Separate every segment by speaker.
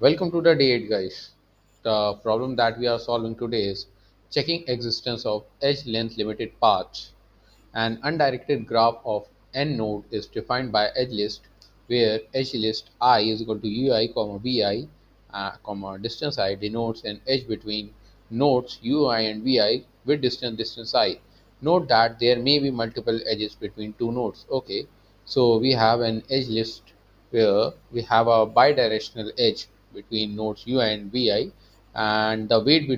Speaker 1: Welcome to the day 8 guys. The problem that we are solving today is checking existence of edge length limited paths. An undirected graph of n node is defined by edge list where edge list I is equal to ui comma vi distance I denotes an edge between nodes ui and vi with distance I. Note that there may be multiple edges between two nodes. Okay, so we have an edge list where we have a bidirectional edge between nodes ui and vi, and the weight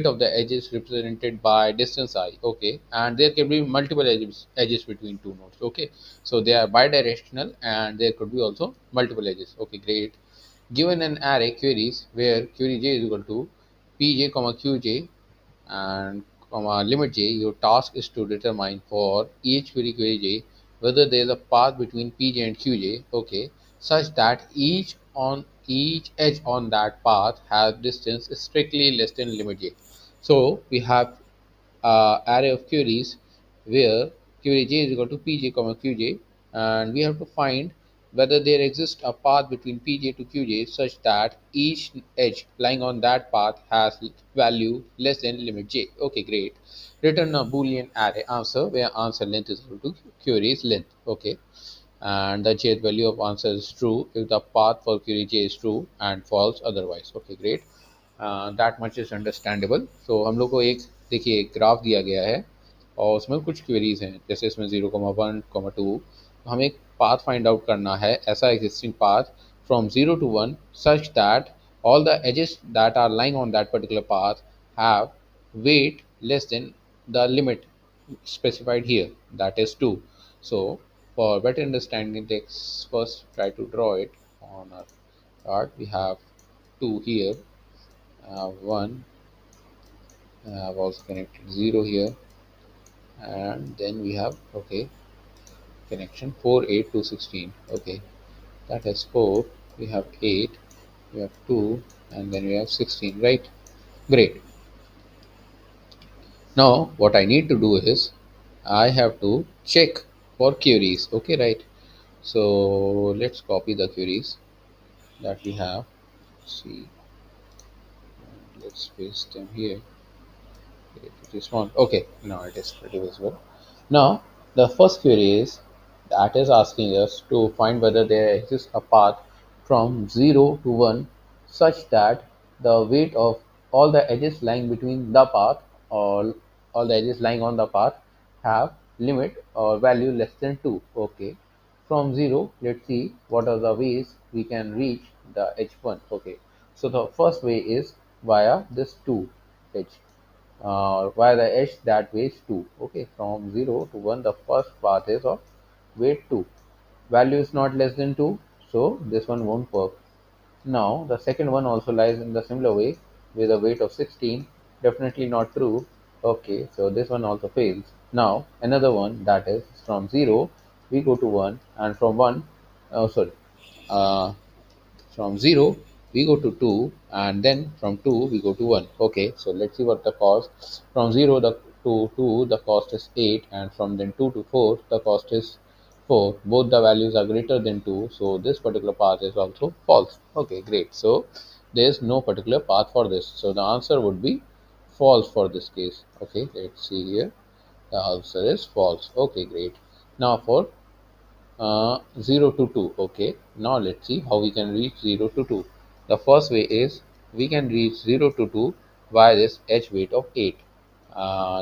Speaker 1: of the edge is represented by distance I. Okay, and there can be multiple edges between two nodes. Okay, so they are bidirectional and there could be also multiple edges. Okay, great. Given an array queries where query j is equal to pj comma qj and limit j, your task is to determine for each query j whether there is a path between pj and qj. Okay, such that each edge on that path has distance strictly less than limit j. So we have array of queries where query j is equal to pj comma qj, and we have to find whether there exists a path between pj to qj such that each edge lying on that path has value less than limit j. Okay, great. Return a boolean array answer where answer length is equal to query's length. Okay, and the jth value of answer is true if the path for query j is true and false otherwise. Okay, great. That much is understandable. So हम लोग को एक देखिए एक graph दिया गया है और उसमें कुछ क्वेरीज हैं, जैसे इसमें 0,1,2. तो हमें एक पाथ फाइंड आउट करना है, ऐसा existing path from 0 to 1 such that all the edges that are lying on that particular path have weight less than the limit specified here, that is 2. So for better understanding, let's first try to draw it on our chart. We have 2 here, 1, I've also connected 0 here, and then we have, okay, connection 4, 8 to 16. Okay, that is 4, we have 8, we have 2, and then we have 16, right? Great. Now what I need to do is I have to check for queries. Okay, right? So let's copy the queries that we have. See, let's paste them here. It is small. Okay, now it is pretty visible. Now, the first query is that is asking us to find whether there exists a path from 0 to 1 such that the weight of all the edges lying between the path, or all the edges lying on the path, have limit or value less than 2. Okay, from 0, let's see what are the ways we can reach the h1. Okay, so the first way is via this 2 edge, via the edge that weighs 2. Okay, from 0 to 1 the first path is of weight 2, value is not less than 2, so this one won't work. Now the second one also lies in the similar way with a weight of 16, definitely not true. Okay, so this one also fails. Now another one, that is from 0 we go to 1, and from 1, oh sorry, uh, from 0 we go to 2, and then from 2 we go to 1. Okay, so let's see what the cost. From 0 to 2 the cost is 8, and from then 2 to 4 the cost is 4. Both the values are greater than 2, so this particular path is also false. Okay, great. So there is no particular path for this, so the answer would be false for this case. Okay, let's see here, the answer is false. Okay, great. Now for 0 to 2. Okay, now let's see how we can reach 0 to 2. The first way is we can reach 0 to 2 by this h weight of 8.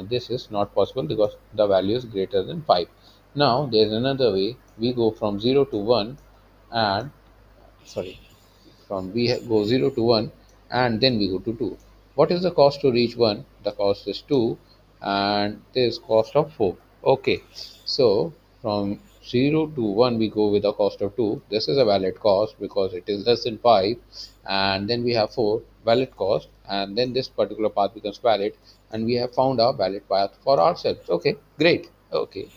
Speaker 1: This is not possible because the value is greater than 5. Now there's another way. We go from 0 to 1, and sorry, from go 0 to 1 and then we go to 2. What is the cost to reach 1? The cost is 2, and there is cost of 4. Okay, so from 0 to 1 we go with the cost of 2. This is a valid cost because it is less than 5, and then we have 4 valid cost, and then this particular path becomes valid, and we have found a valid path for ourselves. Okay, great. Okay,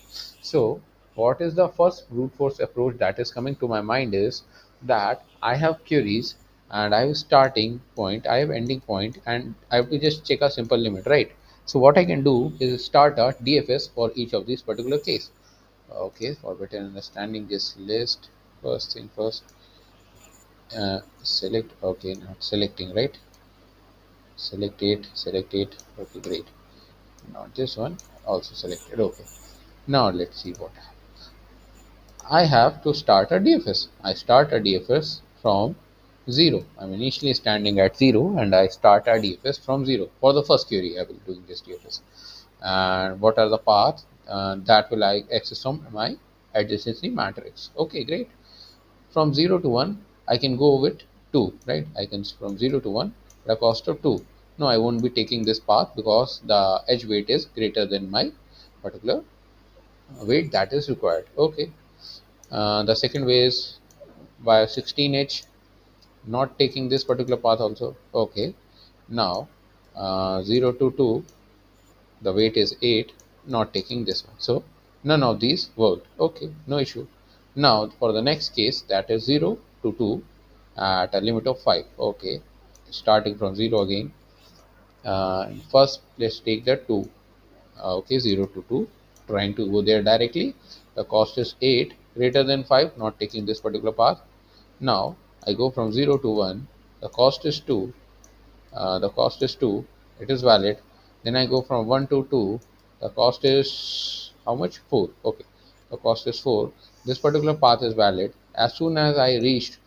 Speaker 1: so what is the first brute force approach that is coming to my mind is that I have queries and I have starting point, I have ending point, and I have to just check a simple limit, right? So what I can do is start a DFS for each of these particular case. Okay, for better understanding this list, first thing first, Select, okay, not selecting, right? Select it, okay, great. Not this one, also selected, okay. Now let's see what I have to start a DFS. I start a DFS from zero. I'm initially standing at zero and I start a DFS from zero. For the first query, I will do this DFS. And what are the paths that will I access from my adjacency matrix? Okay, great. From 0 to 1, I can go with 2, right? I can from 0 to 1 at a cost of 2. No, I won't be taking this path because the edge weight is greater than my particular weight that is required. Okay. The second way is by 16H, not taking this particular path also. Okay. Now, 0 to 2, the weight is 8, not taking this one. So, none of these worked. Okay, no issue. Now, for the next case, that is 0 to 2 at a limit of 5. Okay, starting from 0 again. First, let's take the 2. Okay, 0 to 2, trying to go there directly. The cost is 8, greater than 5, not taking this particular path. Now, I go from 0 to 1, the cost is 2, the cost is 2, it is valid. Then I go from 1 to 2, the cost is how much? 4. Okay, the cost is 4. This particular path is valid. As soon as I reached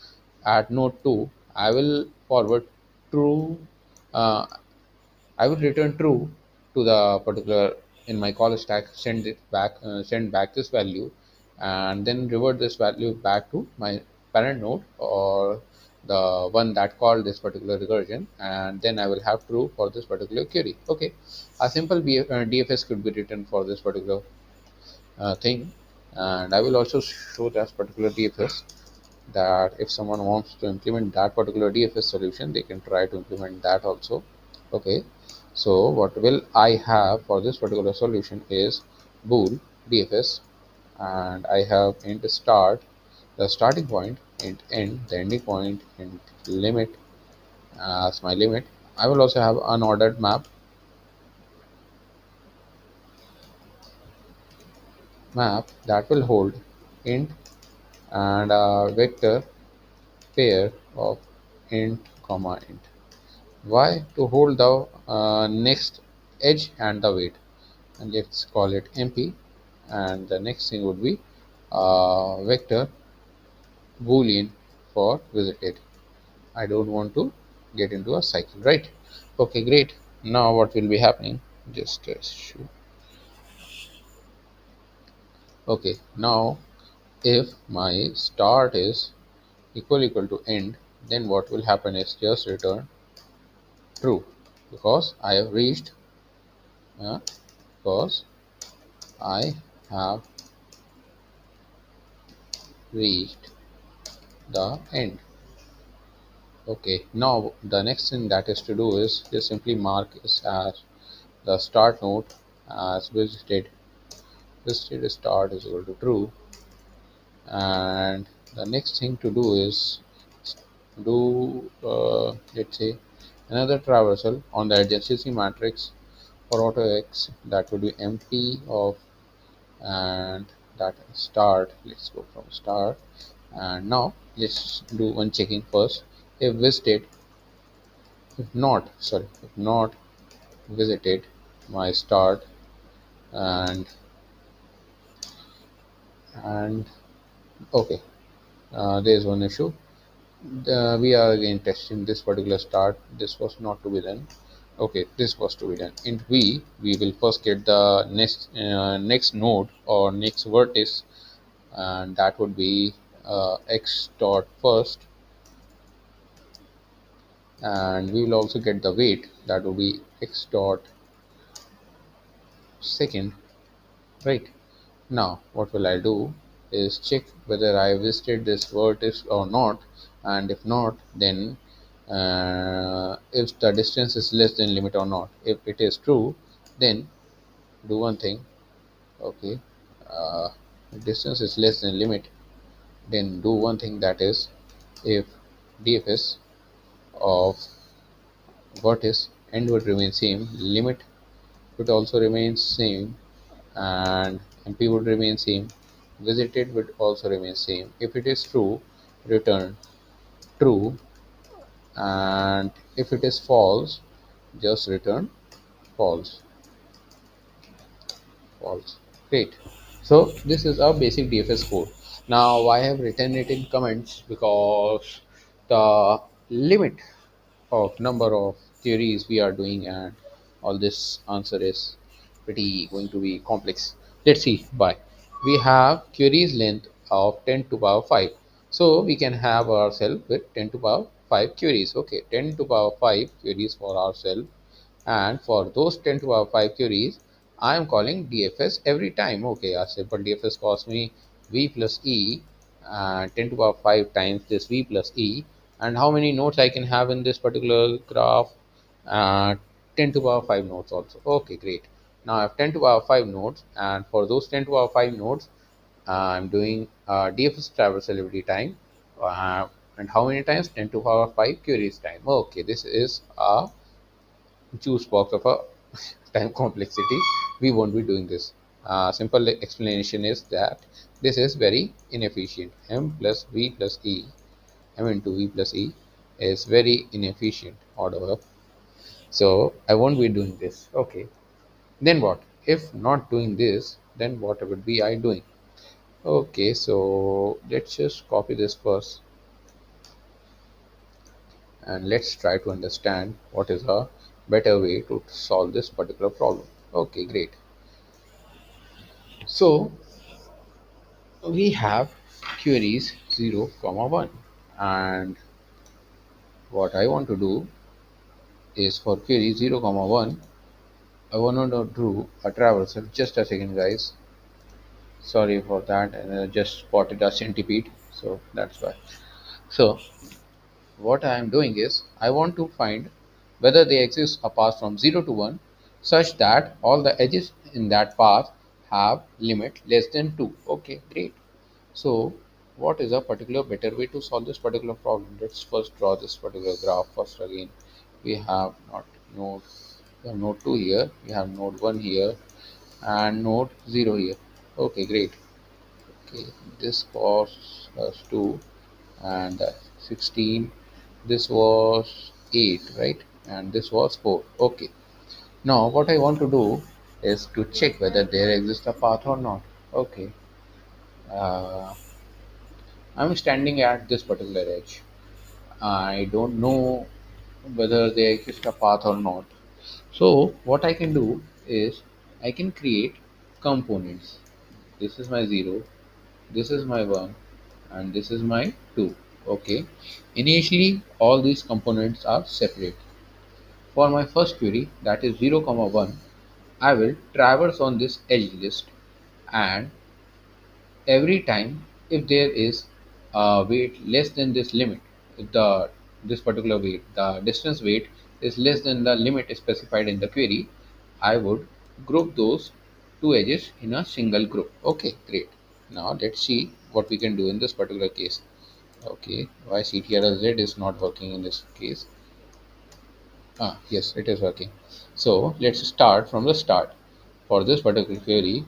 Speaker 1: at node 2, I will forward true, uh, I will return true to the particular in my call stack, send it back, send back this value, and then revert this value back to my parent node or the one that called this particular recursion, and then I will have true for this particular query. Okay, a simple DFS could be written for this particular thing, and I will also show that particular DFS that if someone wants to implement that particular DFS solution, they can try to implement that also. Okay, so what will I have for this particular solution is bool DFS, and I have int start, the starting point, int end, the ending point, int limit as my limit. I will also have unordered map that will hold int and a vector pair of int comma int. Why? To hold the next edge and the weight. And let's call it MP. And the next thing would be vector boolean for visited. I don't want to get into a cycle, right? Okay, great. Now what will be happening? Just shoot. Okay, now if my start is equal to end, then what will happen is just return true because I have reached uh, because I have reached the end. Okay, now the next thing that is to do is just simply mark this as the start node as visited start is equal to true, and the next thing to do is do let's say another traversal on the adjacency matrix for auto x, that would be empty of, and that start, let's go from start. And now let's do one checking first. If visited, if not visited my start, and and okay, there's one issue. We are again testing this particular start. This was not to be done. Okay, this was to be done. In we will first get the next node or next vertex, and that would be x dot first, and we will also get the weight, that will be x dot second, right? Now what will I do is check whether I visited this vertex or not, and if not, then if the distance is less than limit or not. If it is true, then do one thing. Okay, if distance is less than limit, then do one thing, that is if DFS of vertex end would remain same, limit would also remain same, and MP would remain same, visited would also remain same. If it is true, return true, and if it is false, just return false. False. Great. So this is our basic DFS code. Now I have written it in comments because the limit of number of theories we are doing and all this answer is pretty going to be complex. Let's see why. We have queries length of 10 to power 5. So we can have ourselves with 10 to power 5 queries. Okay, 10 to power 5 queries for ourselves, and for those 10 to power 5 queries I am calling DFS every time. Okay, a simple DFS costs me V plus E, 10 to power 5 times this V plus E. And how many nodes I can have in this particular graph? uh, 10 to power 5 nodes also. Okay, great. Now I have 10 to power 5 nodes, and for those 10 to power 5 nodes I'm doing DFS traversability time. And how many times? 10 to power 5 queries time. Okay, this is a juice box of a time complexity. We won't be doing this. Simple explanation is that this is very inefficient. M plus V plus E, M into V plus E is very inefficient order. So I won't be doing this. Okay, then what? If not doing this, then what would be I doing? Okay, so let's just copy this first and let's try to understand what is a better way to solve this particular problem. Okay, great. So we have queries 0 comma 1, and what I want to do is for query 0 comma 1 I want to do a traversal. Just a second guys, sorry for that, and I just spotted a centipede, so that's why. So what I am doing is I want to find whether they exist a path from 0 to 1 such that all the edges in that path have limit less than 2. Okay, great. So what is a particular better way to solve this particular problem? Let's first draw this particular graph first again. We have not node, we have node 2 here, we have node 1 here, and node 0 here. Okay, great. Okay, this was 2 and 16. This was 8, right? And this was 4. Okay. Now what I want to do is to check whether there exists a path or not. Okay. Uh, I'm standing at this particular edge. I don't know whether there exists a path or not. So what I can do is I can create components. This is my 0, this is my 1, and this is my 2. Okay. Initially all these components are separate. For my first query, that is 0 comma 1, I will traverse on this edge list, and every time if there is a weight less than this limit, if the this particular weight, the distance weight is less than the limit specified in the query, I would group those two edges in a single group. Okay, great. Now let's see what we can do in this particular case. Okay, why ctrlz is not working in this case? Yes, it is working. So let's start from the start. For this particular query,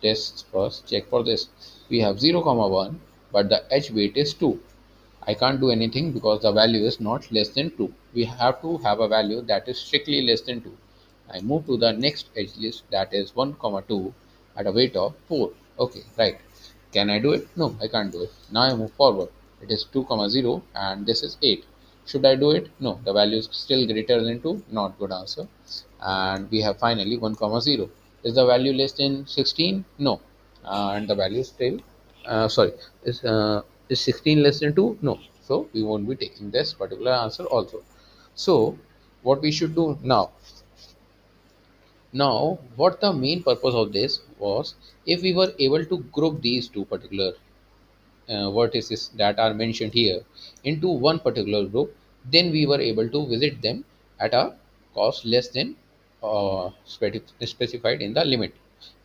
Speaker 1: tests first, check for this. We have 0 comma 1, but the edge weight is 2. I can't do anything because the value is not less than 2. We have to have a value that is strictly less than 2. I move to the next edge list, that is 1 comma 2 at a weight of 4. Okay, right. Can I do it? No, I can't do it. Now I move forward. It is 2 comma 0 and this is 8. Should I do it? No, the value is still greater than 2. Not good answer. And we have finally 1 comma 0. Is the value less than 16? No. And the value is still sorry, is 16 less than 2? No. So we won't be taking this particular answer also. So what we should do now? Now, what the main purpose of this was, if we were able to group these two particular vertices that are mentioned here into one particular group, then we were able to visit them at a cost less than specified in the limit.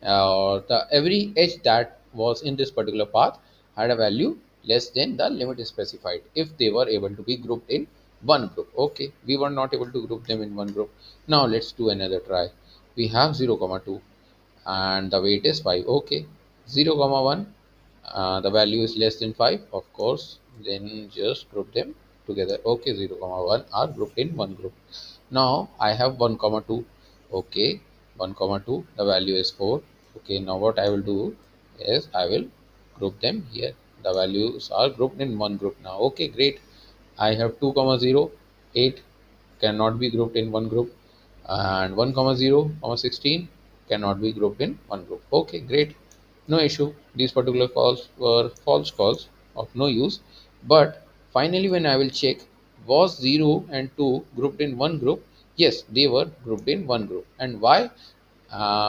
Speaker 1: The every edge that was in this particular path had a value less than the limit specified if they were able to be grouped in one group. Okay, we were not able to group them in one group. Now let's do another try. We have 0 comma 2 and the weight is 5. Okay, 0 comma 1, the value is less than 5, of course, then just group them. together. Okay, 0 comma 1 are grouped in one group. Now I have 1 comma 2. Okay, 1 comma 2, the value is 4. Okay, now what I will do is I will group them here. The values are grouped in one group now. Okay, great. I have 2 comma 0, 8 cannot be grouped in one group, and 1 comma 0 comma 16 cannot be grouped in one group. Okay, great. No issue. These particular calls were false calls of no use. But finally, when I will check, was 0 and 2 grouped in one group? Yes, they were grouped in one group. And why?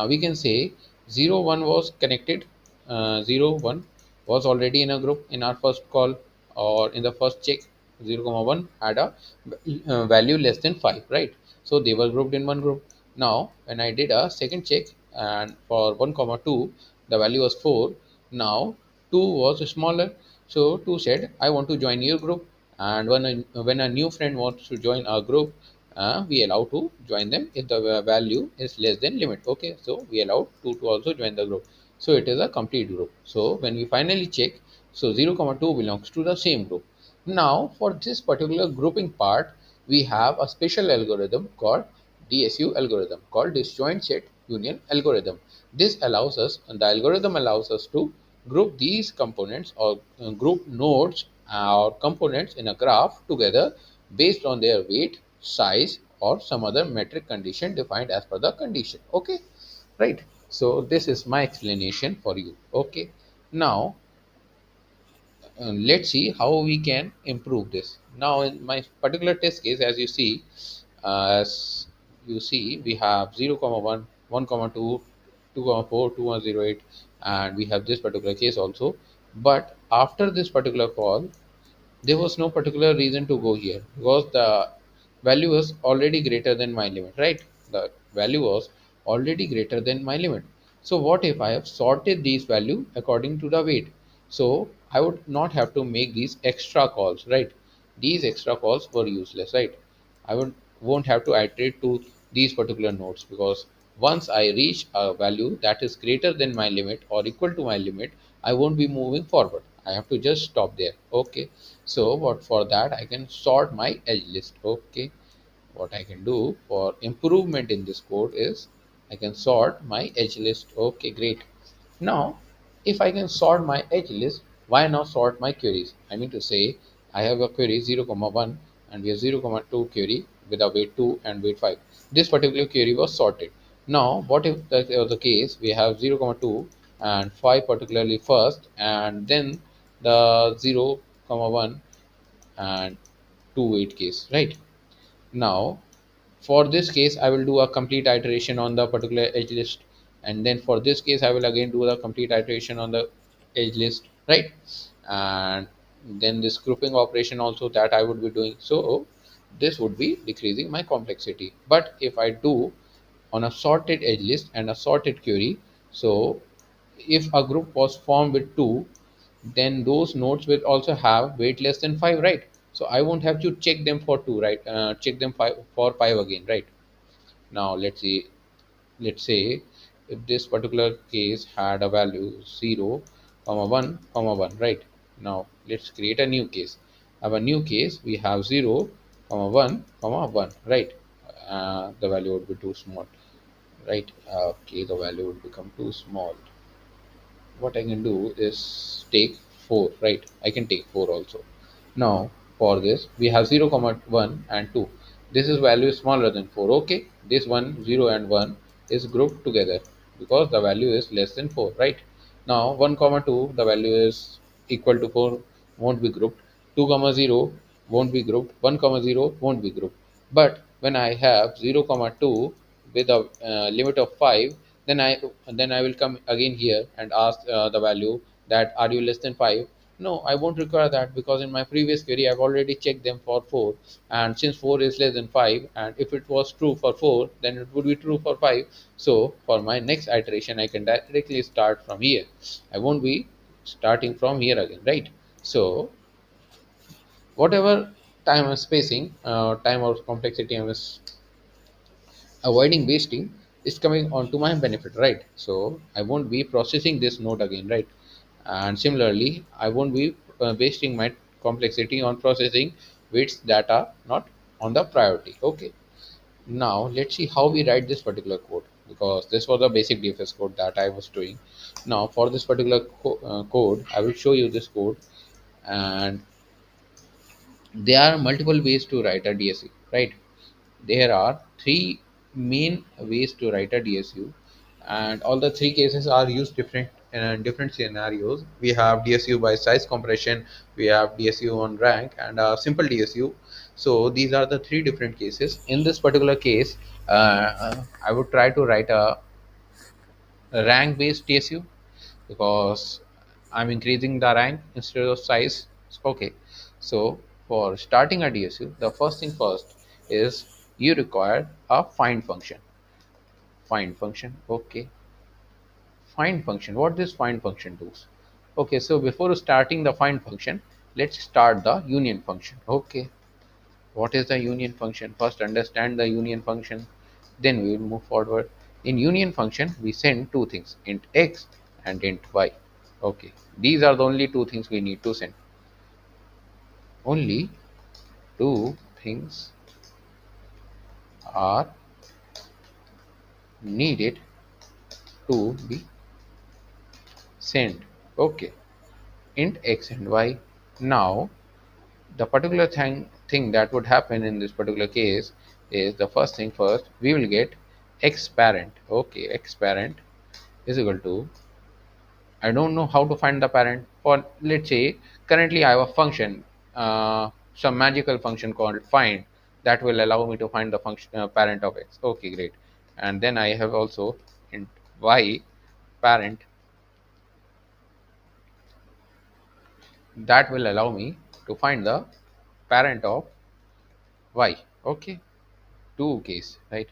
Speaker 1: We can say 0 1 was connected. 0 1 was already in a group in our first call, or in the first check. 0 comma 1 had a value less than 5, right? So they were grouped in one group. Now when I did a second check, and for 1 comma 2 the value was 4. Now 2 was smaller, so 2 said, I want to join your group. And when a new friend wants to join our group, we allow to join them if the value is less than limit. Okay, so we allow 2 to also join the group, so it is a complete group. So when we finally check, so 0 comma 2 belongs to the same group. Now for this particular grouping part, we have a special algorithm called DSU algorithm, called disjoint set union algorithm. This allows us, and the algorithm allows us to group these components, or group nodes or components in a graph together based on their weight, size, or some other metric condition defined as per the condition. Okay, right. So this is my explanation for you. Okay, now let's see how we can improve this. Now in my particular test case, as you see, we have 0 comma 1, 1 comma 2, 2 comma 4, 2 comma 0 8, and we have this particular case also. But after this particular call, there was no particular reason to go here, because the value was already greater than my limit, right? The value was already greater than my limit. So what if I have sorted these value according to the weight? So I would not have to make these extra calls, right? These extra calls were useless, right? I won't have to iterate to these particular nodes, because once I reach a value that is greater than my limit or equal to my limit, I won't be moving forward. I have to just stop there. Okay. So what for that I can sort my edge list. Okay. What I can do for improvement in this code is I can sort my edge list. Okay, great. Now, if I can sort my edge list, why not sort my queries? I mean to say, I have a query 0, comma 1, and we have 0, comma 2 query with a weight 2 and weight 5. This particular query was sorted. Now, what if that was the case? We have 0, comma 2 and 5 particularly first, and then the 0, comma 1 and 2 weight case, right? Now, for this case, I will do a complete iteration on the particular edge list, and then for this case, I will again do the complete iteration on the edge list, right? And then this grouping operation also that I would be doing. So this would be decreasing my complexity. But if I do on a sorted edge list and a sorted query, so if a group was formed with two, then those nodes will also have weight less than 5, right? So I won't have to check them for 2, right? Check them for 5 again, right? Now let's say if this particular case had a value 0 comma 1 comma 1, right? Now let's create a new case. Have a new case, we have 0 comma 1 comma 1, right? The value would be too small, right? Okay, the value would become too small. What I can do is take 4, right? I can take 4 also. Now for this we have 0 comma 1 and 2. This is value is smaller than 4. Okay, this one 0 and 1 is grouped together because the value is less than 4, right? Now 1 comma 2, the value is equal to 4, won't be grouped. 2 comma 0 won't be grouped. 1 comma 0 won't be grouped. But when I have 0 comma 2 with a limit of 5, then I will come again here and ask the value that are you less than 5. No, I won't require that, because in my previous query I've already checked them for 4, and since 4 is less than 5, and if it was true for 4, then it would be true for 5. So for my next iteration I can directly start from here. I won't be starting from here again, right? So whatever time I'm spacing, time or complexity I'm avoiding wasting, is coming onto my benefit, right? So I won't be processing this node again, right? And similarly I won't be wasting my complexity on processing bits that are not on the priority. Okay. Now let's see how we write this particular code, because this was a basic DFS code that I was doing. Now for this particular code, I will show you this code, and there are multiple ways to write a DSU, right? There are three main ways to write a DSU, and all the three cases are used different in different scenarios. We have DSU by size compression, we have DSU on rank, and a simple DSU. So these are the three different cases. In this particular case, I would try to write a rank based DSU, because I'm increasing the rank instead of size. Okay, so for starting a DSU, the first thing first is you require a find function. Find function, okay. Find function. What this find function does? Okay, so before starting the find function, let's start the union function. Okay, what is the union function? First, understand the union function, then we will move forward. In union function, we send two things: int x and int y. Okay, these are the only two things we need to send. Only two things are needed to be sent. Okay, int x and y. Now, the particular thing that would happen in this particular case is, the first thing first, we will get x parent. Okay, x parent is equal to, I don't know how to find the parent. For, let's say, currently I have a function, some magical function called find, that will allow me to find the function parent of x. Okay, great. And then I have also int y parent, that will allow me to find the parent of y. Okay, two case, right?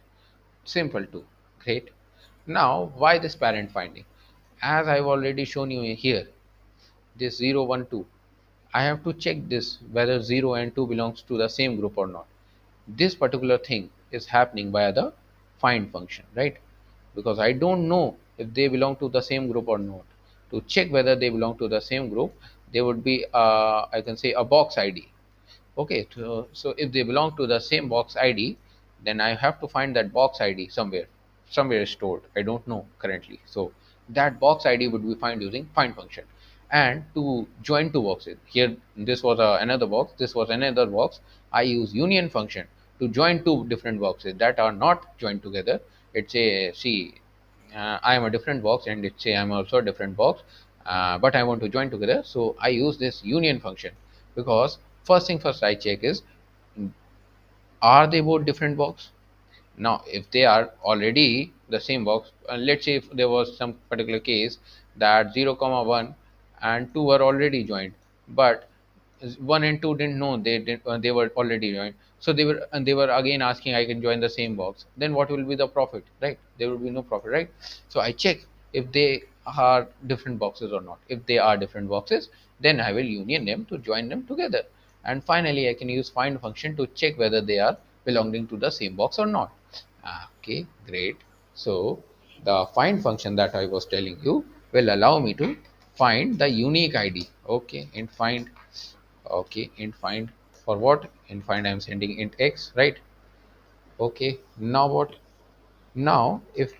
Speaker 1: Simple two. Great. Now, why this parent finding? As I've already shown you here, this 0, 1, 2. I have to check this whether 0 and 2 belongs to the same group or not. This particular thing is happening via the find function, right? Because I don't know if they belong to the same group or not. To check whether they belong to the same group, there would be, I can say, a box ID. Okay, so if they belong to the same box ID, then I have to find that box ID somewhere. Somewhere stored. I don't know currently. So that box ID would be found using find function. And to join two boxes, here this was another box, this was another box. I use union function to join two different boxes that are not joined together. It's a, see, I am a different box, and let's say I'm also a different box, but I want to join together. So I use this union function, because first thing first I check is, are they both different box? Now, if they are already the same box, let's say if there was some particular case that 0 comma 1 and 2 were already joined, but 1 and 2 didn't know they were already joined, so they were again asking, I can join the same box, then what will be the profit, right? There will be no profit, right? So I check if they are different boxes or not. If they are different boxes, then I will union them to join them together. And finally, I can use find function to check whether they are belonging to the same box or not. Okay, great. So the find function that I was telling you will allow me to find the unique ID. Okay, in find. Okay, in find, for what? In find I'm sending int x, right? Okay, now what? Now if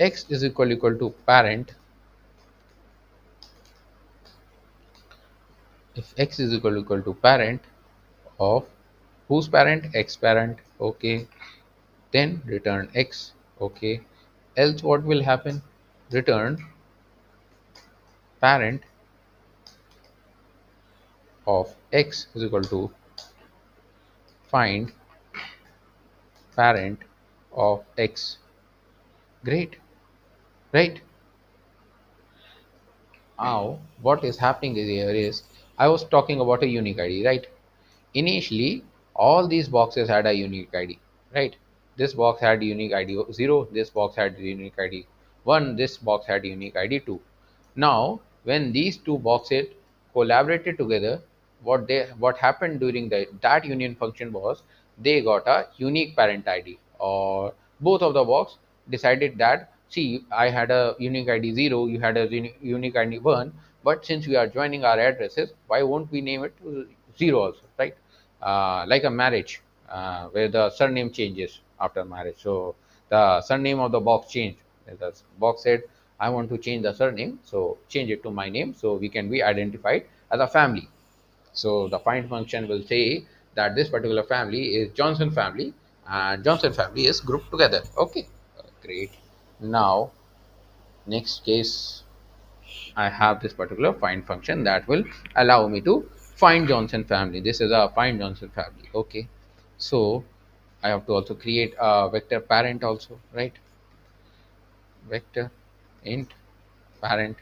Speaker 1: x is equal to parent, if x is equal to parent of, whose parent? X parent. Okay, then return x. Okay, else what will happen? Return parent of x is equal to find parent of x. Great, right? Now what is happening here is, I was talking about a unique ID, right? Initially all these boxes had a unique ID, right? This box had unique ID 0, this box had unique ID 1, this box had unique ID 2. Now when these two boxes collaborated together, what happened during that union function was, they got a unique parent ID, or both of the box decided that, see, I had a unique ID 0, you had a unique ID 1, but since we are joining our addresses, why won't we name it 0 also, right? like a marriage, where the surname changes after marriage. So the surname of the box changed. The box said, I want to change the surname, so change it to my name so we can be identified as a family. So the find function will say that this particular family is Johnson family, and Johnson family is grouped together. Okay, great. Now, next case, I have this particular find function that will allow me to find Johnson family. This is a find Johnson family. Okay, so I have to also create a vector parent also, right? Vector int parent.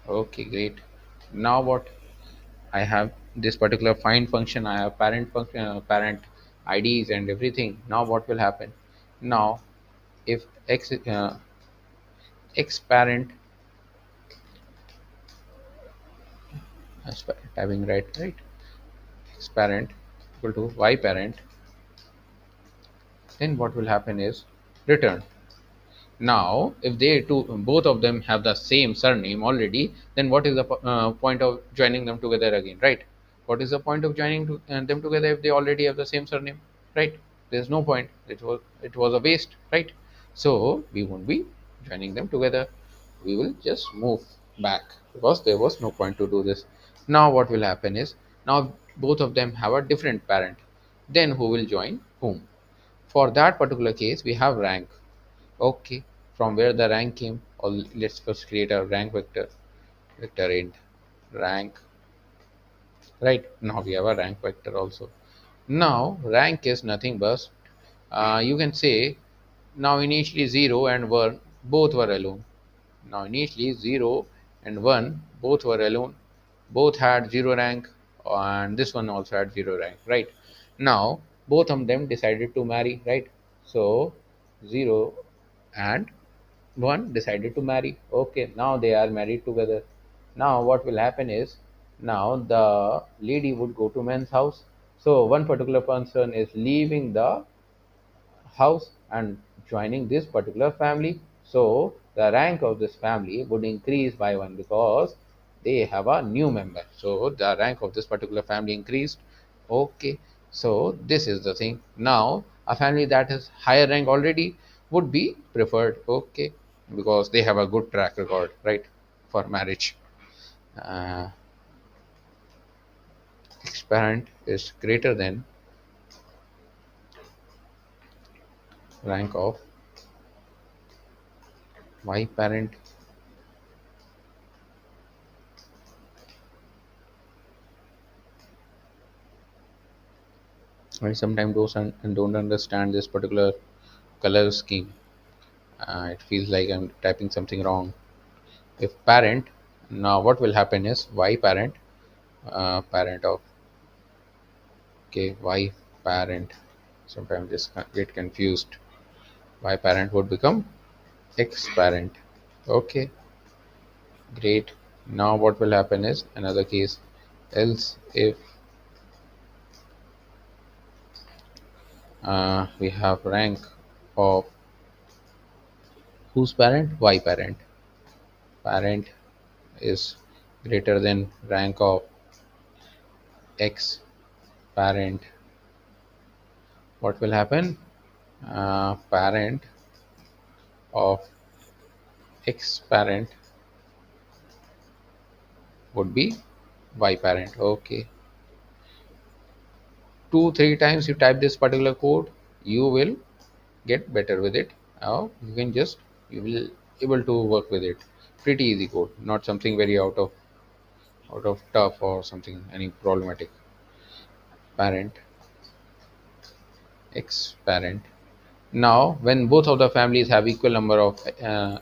Speaker 1: Okay, great. Now what? I have this particular find function. I have parent function, parent IDs and everything. Now what will happen? Now if x parent, typing right, x parent equal to y parent, then what will happen is return. Now, if they two, both of them have the same surname already, then what is the point of joining them together again, right? What is the point of joining them together if they already have the same surname, right? There's no point. It was a waste, right? So we won't be joining them together. We will just move back because there was no point to do this. Now what will happen is, now both of them have a different parent. Then who will join whom? For that particular case, we have rank. Okay, from where the rank came, or let's first create a rank vector, vector int rank, right? Now we have a rank vector also. Now rank is nothing but, you can say, now initially 0 and 1 both were alone. Now initially 0 and 1 both were alone, both had 0 rank, and this one also had 0 rank, right? Now both of them decided to marry, right? So 0 and one decided to marry. Okay, now they are married together. Now what will happen is, now the lady would go to man's house. So one particular person is leaving the house and joining this particular family. So the rank of this family would increase by one because they have a new member. So the rank of this particular family increased. Okay, so this is the thing. Now a family that is higher rank already would be preferred. Okay, because they have a good track record, right, for marriage. uh, X parent is greater than rank of Y parent. I sometimes don't understand this particular color scheme. It feels like I'm typing something wrong. If parent, now what will happen is y parent, parent of, okay, y parent. Sometimes just get confused. Y parent would become x parent. Okay, great. Now what will happen is another case. Else if we have rank of whose parent? Y parent. Parent is greater than rank of x parent. What will happen? Parent of x parent would be y parent. Okay, 2 3 times you type this particular code, you will get better with it. Now you can just, you will able to work with it. Pretty easy code, not something very out of tough or something any problematic. Parent x parent. Now when both of the families have equal number of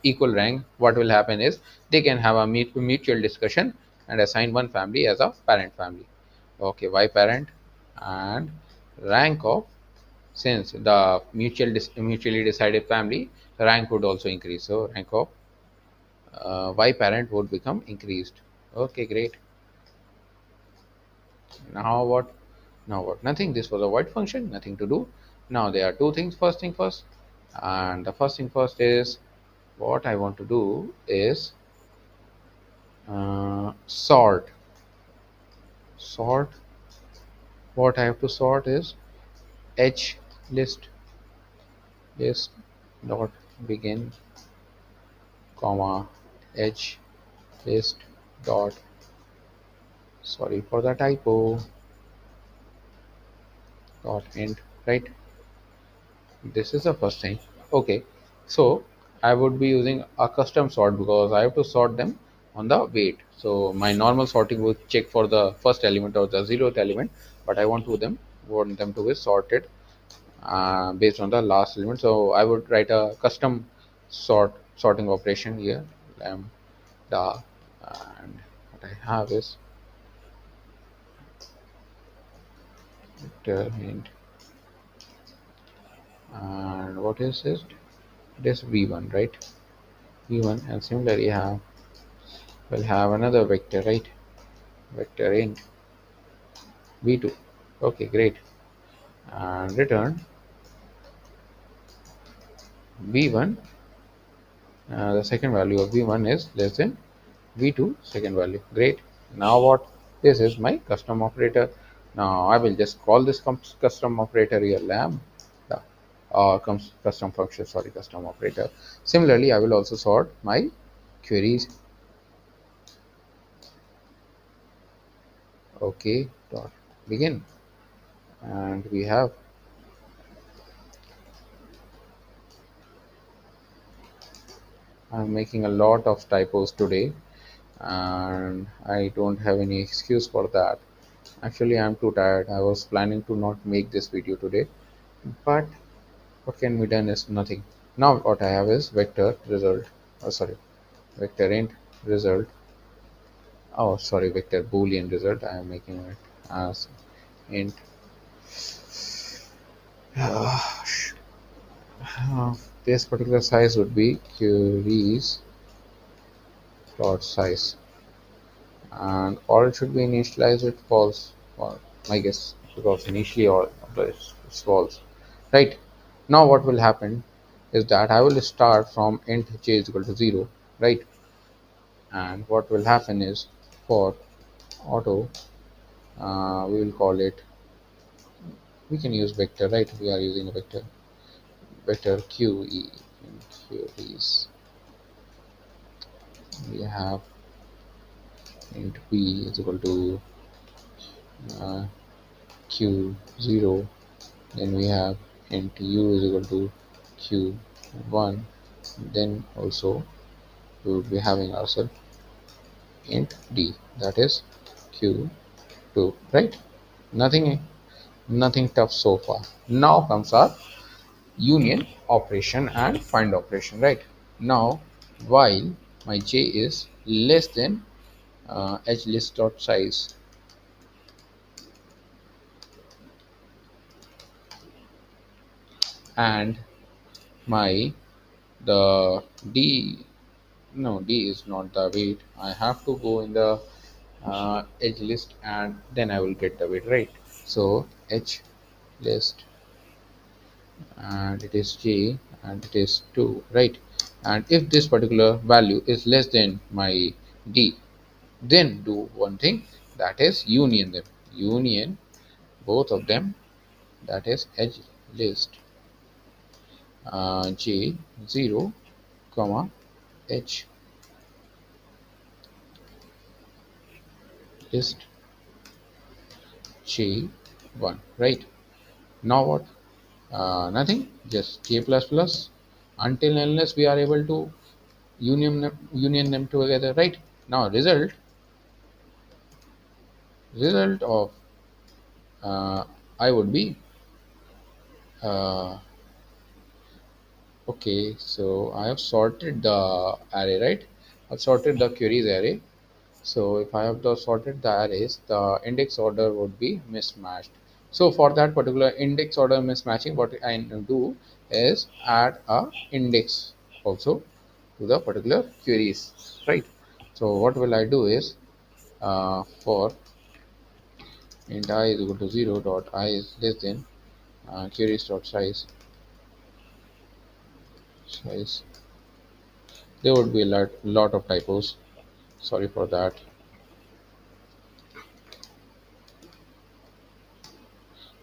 Speaker 1: equal rank, what will happen is they can have a mutual discussion and assign one family as a parent family. Okay, y parent, and rank of, since the mutually decided family, rank would also increase, so rank of y parent would become increased. Okay, great. Now what? Now what? Nothing. This was a void function, nothing to do. Now there are two things. First thing first, and the first thing first is, what I want to do is sort. sort. What I have to sort is h list dot begin comma h list dot, sorry for the typo, dot end, right? This is the first thing. Okay, so I would be using a custom sort because I have to sort them on the weight. So my normal sorting would check for the first element or the zeroth element, but I want them to be sorted based on the last element. So I would write a custom sorting operation here, lambda, and what I have is int, and what is this? It is v1, right? v1, and similarly have will have another vector, right? Vector int v2. Okay, great. And return v1. The second value of v1 is less than v2 second value. Great. Now what? This is my custom operator. Now I will just call this custom operator here lambda, comes custom function. Sorry, custom operator. Similarly, I will also sort my queries. Okay, dot begin, and we have, I'm making a lot of typos today, and I don't have any excuse for that. Actually, I'm too tired. I was planning to not make this video today, but what can be done is nothing. Now, what I have is vector result. Oh, sorry, vector int result. Oh, sorry, vector boolean result. I am making it as int. This particular size would be queries dot size, and all should be initialized with false, or I guess because initially all of this is false, right? Now what will happen is that I will start from int j is equal to 0, right? And what will happen is for auto, we will call it, we can use vector, right? We are using a vector que in queries. We have int b is equal to uh, q0. Then we have int u is equal to q1. Then also we would be having ourselves int d, that is q2, right? Nothing tough so far. Now comes our union operation and find operation, right? Now while my j is less than h list dot size, and my the d, no, d is not the weight. I have to go in the edge list, and then I will get the weight, right? So h list, and it is j, and it is 2, right? And if this particular value is less than my d, then do one thing, that is union them. Union both of them, that is edge list j 0 comma h list j 1, right? Now what? Nothing, just k plus plus, until unless we are able to union them together, right? Now result of I would be uh, okay. So I have sorted the array, right? I've sorted the queries array. So if I have the sorted the arrays, the index order would be mismatched. So for that particular index order mismatching, what I do is add a index also to the particular queries, right? So what will I do is for int I is equal to 0 dot I is less than queries dot size. There would be a lot of typos. Sorry for that.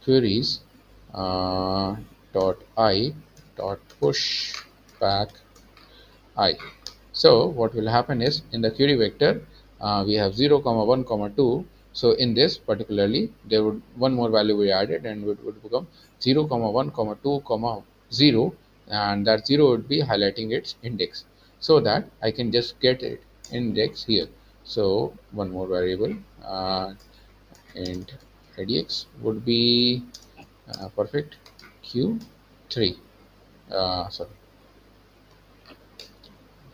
Speaker 1: queries dot I dot push back I. So what will happen is in the query vector we have 0 comma 1 comma 2. So in this particularly there would one more value we added and would become 0 comma 1 comma 2 comma 0, and that 0 would be highlighting its index so that I can just get it index here. So one more variable and idx would be perfect q3 sorry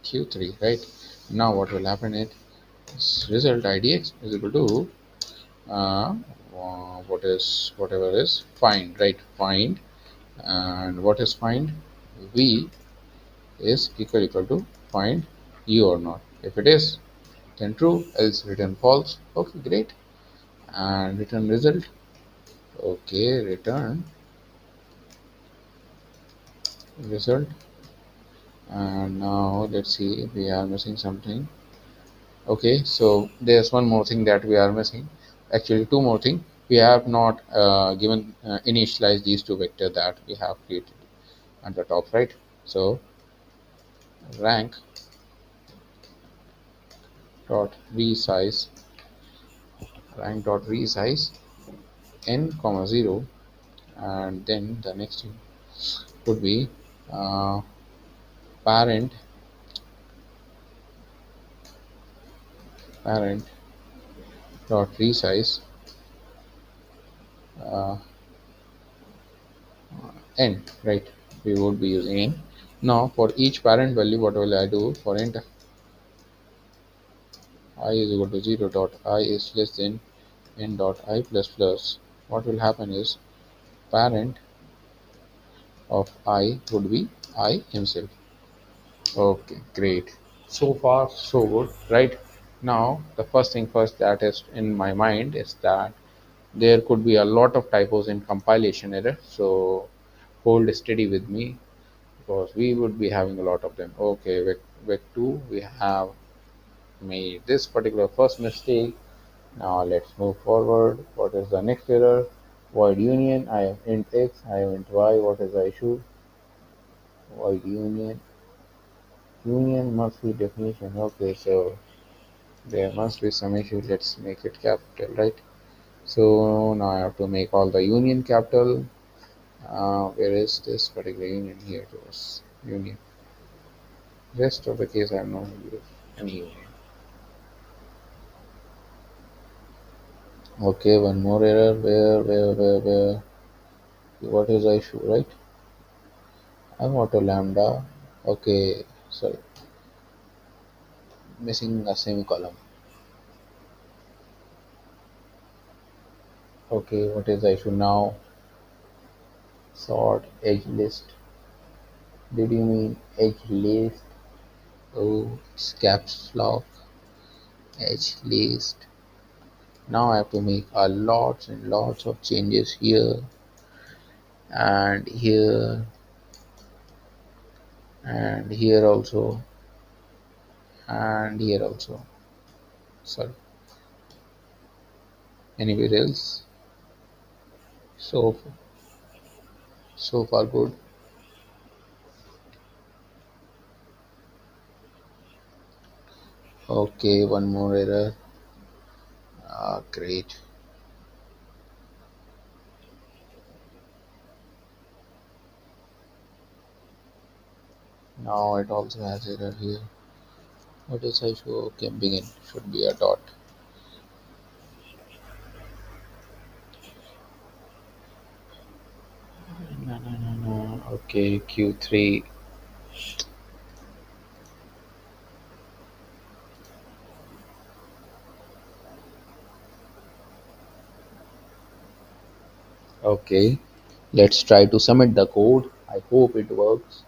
Speaker 1: q3, right? Now what will happen is result idx is equal to uh, what is whatever is find, right? Find, and what is find? V is equal to find u or not. If it is, then true, else return false. Okay, great. And return result. Okay, return result. And now let's see, we are missing something. Okay, so there's one more thing that we are missing. Actually, two more things. We have not given initialize these two vectors that we have created at the top, right? So rank dot resize rank dot resize n comma 0, and then the next thing would be uh, parent parent dot resize uh, n, right? We would be using n. Now for each parent value, what will I do? For int I is equal to 0 dot I is less than n dot I plus plus, what will happen is parent of I would be I himself. Okay, great. So far, so good, right? Now, the first thing first that is in my mind is that there could be a lot of typos in compilation error. So, hold steady with me because we would be having a lot of them. Okay, vec 2, we have made this particular first mistake. Now let's move forward. What is the next error? Void union. I have int x. I have int y. What is the issue? Void union. Union must be definition. Okay, so there must be some issue. Let's make it capital, right? So now I have to make all the union capital. Where is this particular union? Here it was union. Rest of the case I have no use any union. Okay, one more error. Where? What is the issue, right? I'm auto lambda. Okay, sorry, missing a semicolon. Okay, what is the issue now? Sort edge list. Did you mean edge list? Oh, it's caps lock edge list. Now I have to make a lots and lots of changes here and here and here also and here also. Sorry, anywhere else? So so far good. Okay, one more error. Great. Now it also has error here. What is I show? Okay, begin should be a dot. No. Okay, Q3. Okay, let's try to submit the code. I hope it works.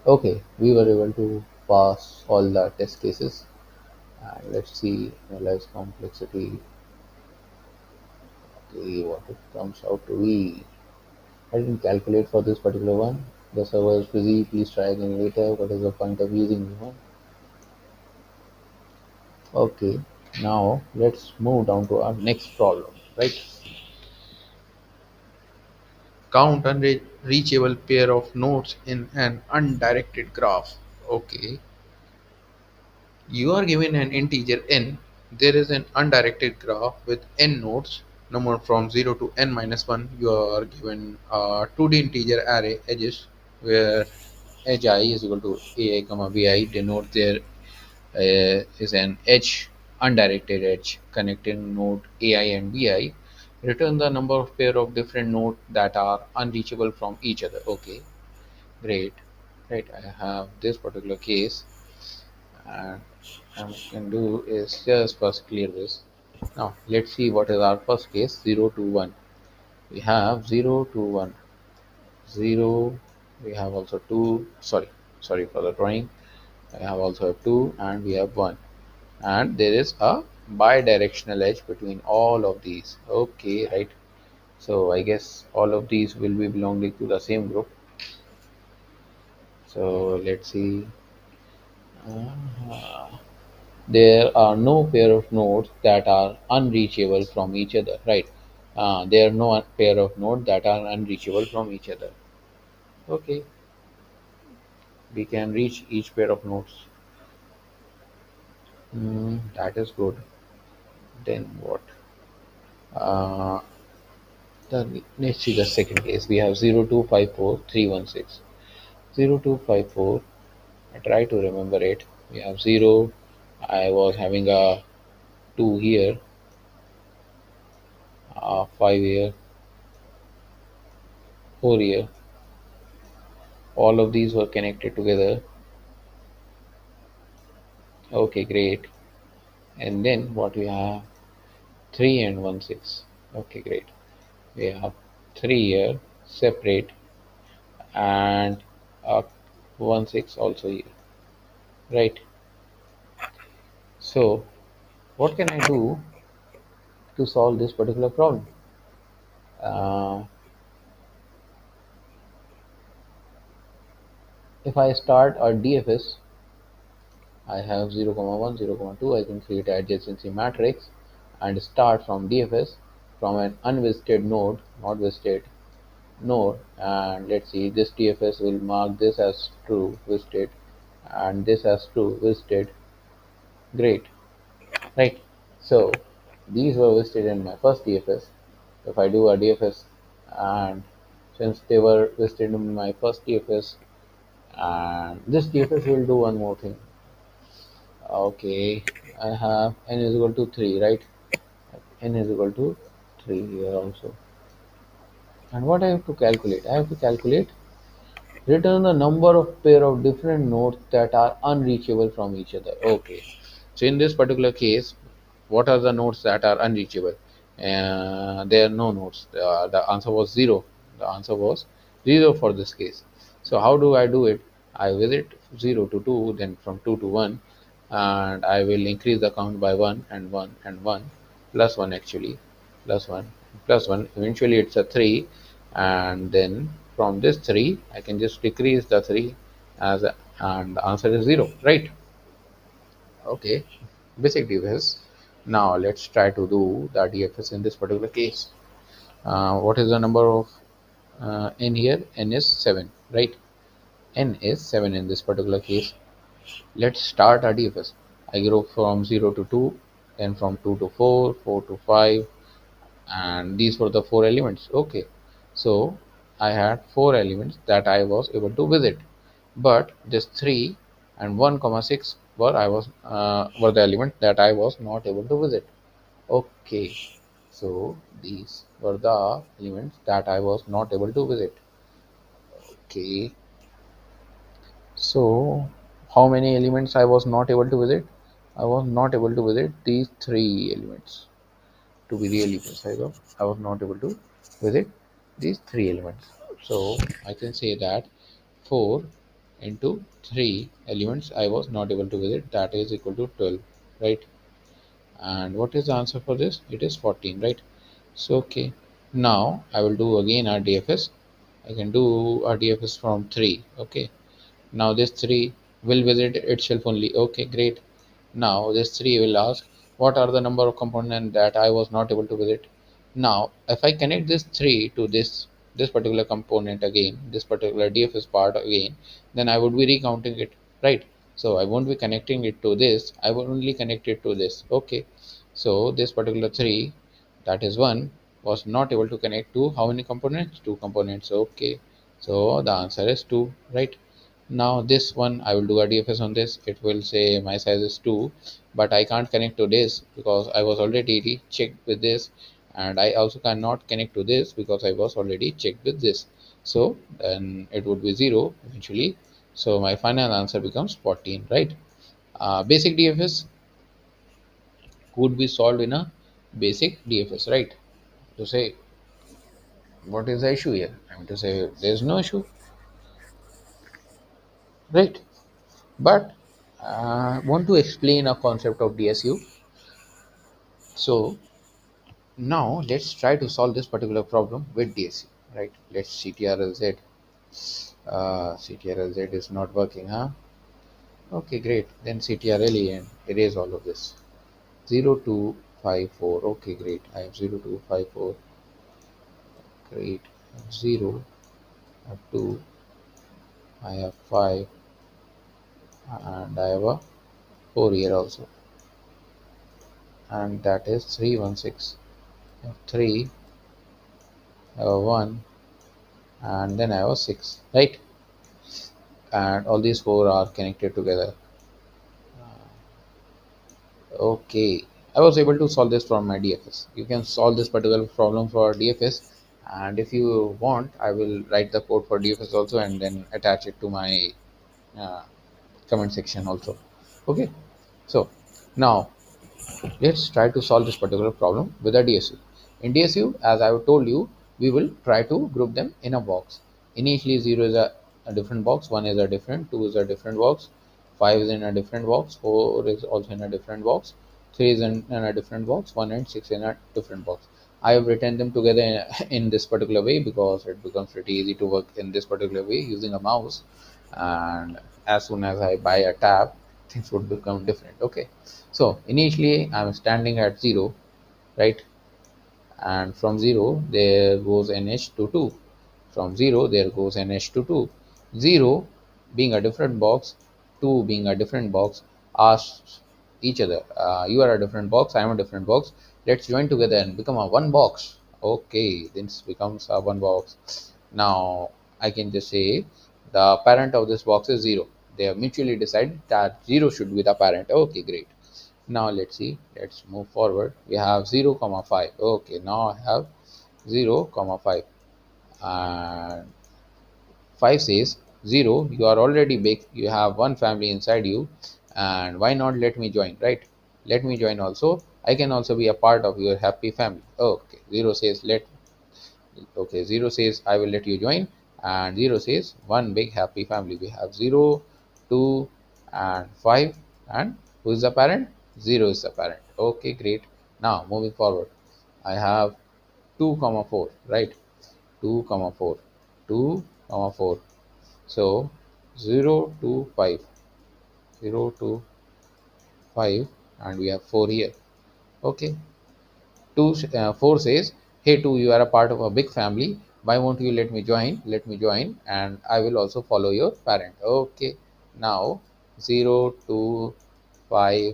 Speaker 1: Okay, we were able to pass all the test cases. Let's see, analyze complexity. Okay, what it comes out to be. I didn't calculate for this particular one. The server is busy. Please try again later. What is the point of using this one? Okay. Now let's move down to our next problem, right? Count unreachable pair of nodes in an undirected graph. Okay, you are given an integer n. There is an undirected graph with n nodes, numbered from 0 to n minus 1. You are given a 2D integer array edges where edge I is equal to ai comma bi, denote there is an edge, undirected edge connecting node ai and bi. Return the number of pair of different nodes that are unreachable from each other. Okay, great. Right, I have this particular case, and what I can do is just first clear this. Now let's see what is our first case, 0 to 1. We have 0 to 1, 0. We have also 2. Sorry for the drawing. I have also have 2 and we have 1. And there is a bidirectional edge between all of these. Okay, right. So I guess all of these will be belonging to the same group. So let's see. Uh, there are no pair of nodes that are unreachable from each other, right? There are no pair of nodes that are unreachable from each other. Okay, we can reach each pair of nodes. That is good. Then what? Uh, let's see the second case. We have 0254316. 0254. I try to remember it. We have 0. I was having a 2 here, 5 here, 4 here. All of these were connected together. Okay, great. And then what we have? 3 and 1 6. Okay, great. We have 3 here separate, and uh, 1 6 also here, right? So what can I do to solve this particular problem? uh, if I start a DFS, I have 0 comma 1 0 comma 2. I can create an adjacency matrix and start from DFS from an unvisited node, not visited node. And let's see, this DFS will mark this as true visited and this as true visited. Great, right? So these were visited in my first DFS. If I do a DFS, and since they were visited in my first DFS, and this DFS will do one more thing. Okay, I have n is equal to 3, right? N is equal to 3 here also. And what I have to calculate? I have to calculate return the number of pair of different nodes that are unreachable from each other. Okay. So in this particular case, what are the nodes that are unreachable? There are no nodes. The answer was 0. The answer was 0 for this case. So how do I do it? I visit 0 to 2, then from 2 to 1, and I will increase the count by 1 and 1 and 1 plus 1 actually, plus 1 plus 1. Eventually it's a 3, and then from this 3 I can just decrease the 3 and the answer is 0, right? Okay, basic DFS. Now let's try to do the DFS in this particular case. What is the number of n here? N is 7, right? N is 7 in this particular case. Let's start our DFS. I go from 0 to 2, then from 2 to 4, 4 to 5, and these were the 4 elements. Okay, so I had 4 elements that I was able to visit, but this 3 and 1 comma 6 were the element that I was not able to visit. Okay, so these were the elements that I was not able to visit. Okay, so how many elements I was not able to visit? I was not able to visit these 3 elements. To be really precise, I was not able to visit these 3 elements. So I can say that 4 into 3 elements I was not able to visit, that is equal to 12, right? And what is the answer for this? It is 14, right? So okay, now I will do again our DFS. I can do our DFS from 3. Okay, now this 3 will visit itself only. Okay, great. Now this 3 will ask, what are the number of components that I was not able to visit. Now, if I connect this 3 to this particular component again, this particular DFS part again, then I would be recounting it, right? So I won't be connecting it to this. I will only connect it to this. Okay. So this particular 3, that is 1, was not able to connect to how many components? 2 components. Okay. So the answer is 2, right? Now this one I will do a DFS on this. It will say my size is 2, but I can't connect to this because I was already checked with this, and I also cannot connect to this because I was already checked with this. So then it would be 0 eventually. So my final answer becomes 14, right? Basic DFS could be solved in a basic DFS, right? To say what is the issue here? I mean to say there's no issue, right? But want to explain a concept of DSU. So now let's try to solve this particular problem with DSU, right? Let's CTRLZ. CTRLZ is not working, huh? Okay, great. Then CTRLE and erase all of this. 0254. Okay, great. I have 0254. Great. I have 0. I have 2. I have 5. And I have a 4 here also. And that is 316. I have 3. I have a 1. And then I have a 6, right? And all these 4 are connected together. Okay, I was able to solve this from my DFS. You can solve this particular problem for DFS, and if you want, I will write the code for DFS also and then attach it to my uh, comment section also. Okay, so now let's try to solve this particular problem with a DSU. In DSU, as I have told you, we will try to group them in a box. Initially, 0 is a different box, 1 is a different, 2 is a different box, 5 is in a different box, 4 is also in a different box, 3 is in a different box, 1 and 6 in a different box. I have written them together in this particular way because it becomes pretty easy to work in this particular way using a mouse. And as soon as I buy a tab, things would become different. Okay, so initially I'm standing at 0, right? And from 0 there goes nh to 2. From 0 there goes nh to 2. 0 being a different box, 2 being a different box, asks each other, you are a different box, I am a different box, let's join together and become a one box. Okay, this becomes a one box. Now I can just say the parent of this box is 0. They have mutually decided that 0 should be the parent. Okay, great. Now let's see, let's move forward. We have 0 comma 5. Okay, now I have 0 comma 5, and 5 says 0, you are already big, you have one family inside you, and why not let me join, right? Let me join also, I can also be a part of your happy family. Okay, 0 says let, okay, 0 says I will let you join, and 0 says one big happy family. We have 0, 2 and 5, and who is the parent? 0 is the parent. Okay, great. Now moving forward, I have 2 comma 4, right? 2 comma 4, 2 comma 4. So 0 to 5, 0 to 5, and we have 4 here. Okay, 4 says, hey 2, you are a part of a big family, why won't you let me join? Let me join, and I will also follow your parent. Okay, now 0, 2, 5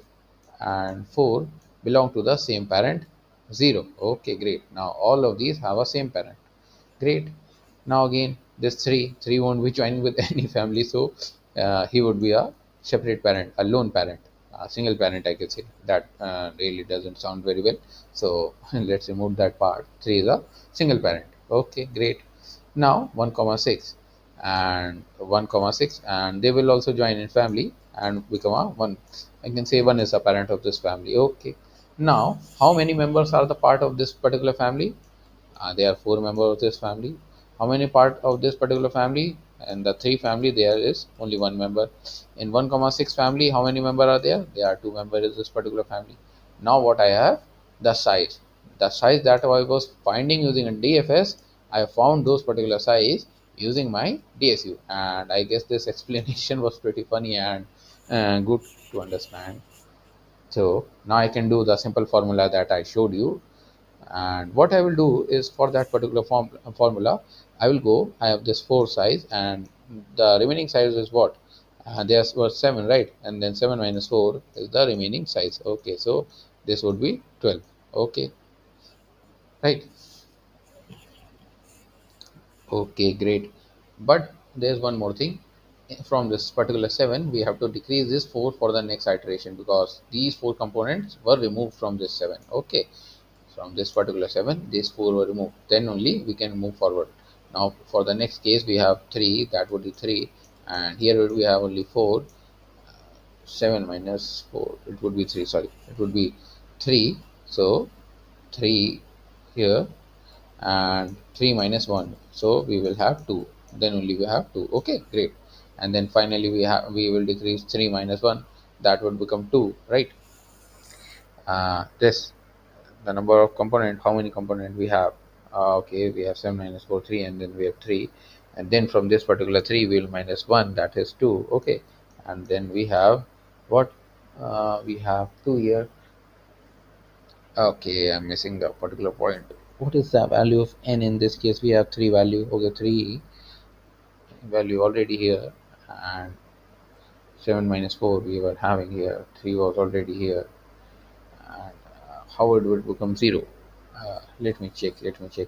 Speaker 1: and 4 belong to the same parent, 0. Okay, great. Now all of these have a same parent. Great. Now again, this three won't be joining with any family, so he would be a separate parent, a lone parent, a single parent. I could say that really doesn't sound very well. So let's remove that part. 3 is a single parent. Okay, great. Now 1 comma 6 and 1 comma 6, and they will also join in family and become a 1. I can say 1 is a parent of this family. Okay. Now, how many members are the part of this particular family? There are 4 members of this family. How many part of this particular family? And the 3 family, there is only 1 member. In 1 comma 6 family, how many members are there? There are 2 members in this particular family. Now what I have? The size. The size that I was finding using a DFS, I found those particular size using my DSU. And I guess this explanation was pretty funny and good to understand. So now I can do the simple formula that I showed you. And what I will do is, for that particular formula, I will go, I have this 4 size, and the remaining size is what? There was 7, right? And then 7 minus 4 is the remaining size. Okay, so this would be 12. Okay, right. Okay, great. But there's one more thing. From this particular 7, we have to decrease this 4 for the next iteration, because these 4 components were removed from this 7. Okay, from this particular 7, these 4 were removed. Then only we can move forward. Now, for the next case, we have 3, that would be 3. And here we have only 4. 7 minus 4, it would be 3. Sorry, it would be 3. So, 3 here, and 3 minus 1, so we will have 2. Then only we have 2. Okay, great. And then finally we will decrease 3 minus 1, that would become 2, right? This, the number of component, how many component we have. Okay, we have 7 minus 4, 3, and then we have 3. And then from this particular 3 we will minus 1, that is 2. Okay, and then we have what? We have 2 here. Okay, I'm missing the particular point. What is the value of n in this case? We have 3 value. Okay, 3 value already here, and 7 minus 4 we were having here. 3 was already here, and how it would become 0? Let me check.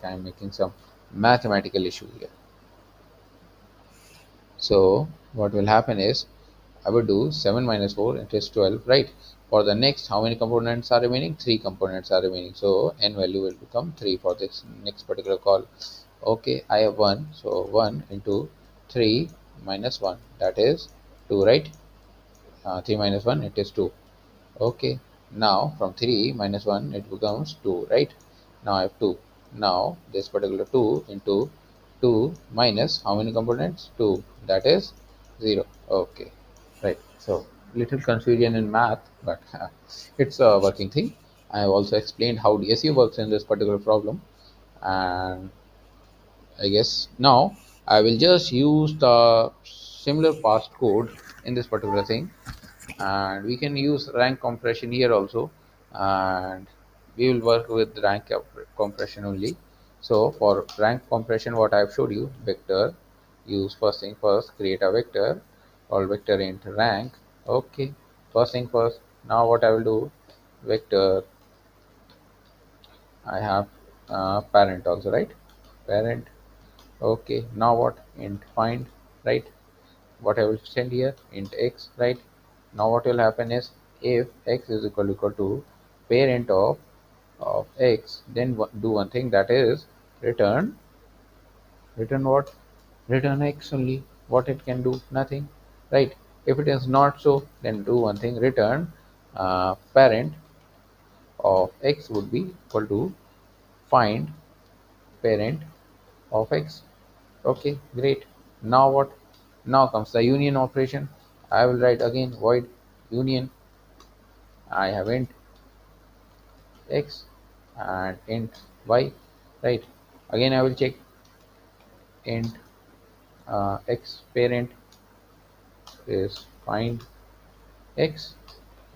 Speaker 1: I'm making some mathematical issue here. So what will happen is, I will do 7 minus 4, it is 12, right? For the next, how many components are remaining? 3 components are remaining. So n value will become 3 for this next particular call. Okay, I have 1. So 1 into 3 minus 1, that is 2, right? 3 minus 1, it is 2. Okay, now from 3 minus 1, it becomes 2, right? Now I have 2. Now this particular 2 into 2 minus how many components? 2, that is 0. Okay, right. So little confusion in math, but it's a working thing. I have also explained how DSU works in this particular problem, and I guess now I will just use the similar past code in this particular thing, and we can use rank compression here also, and we will work with rank compression only. So for rank compression, what I have showed you, vector, use first thing first, create a vector called vector int rank. Okay, first thing first. Now what I will do, vector, I have parent also, right? Parent. Okay, now what? Int find, right? What I will send here, int x, right? Now what will happen is, if x is equal to parent of x, then do one thing, that is return what? Return x only. What it can do? Nothing, right? If it is not so, then do one thing, return parent of x would be equal to find parent of x. Okay, great. Now what? Now comes the union operation. I will write again void union. I have int x and int y, right? Again I will check int x parent is find x,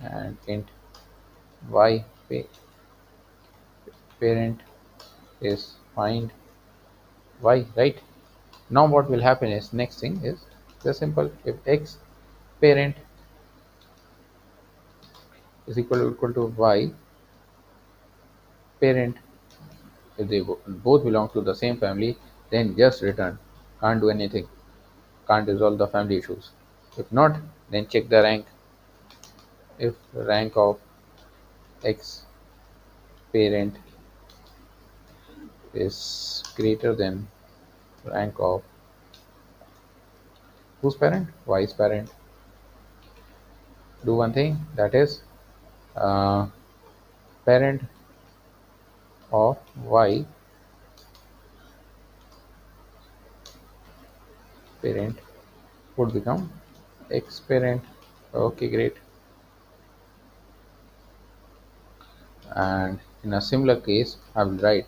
Speaker 1: and int y parent is find y, right? Now what will happen is, next thing is the simple, if x parent is equal to y parent, if they both belong to the same family, then just return. Can't do anything, can't resolve the family issues. If not, then check the rank. If rank of x parent is greater than rank of whose parent? Y's parent. Do one thing, that is uh, parent of y parent would become x parent. Okay, great. And in a similar case, I will write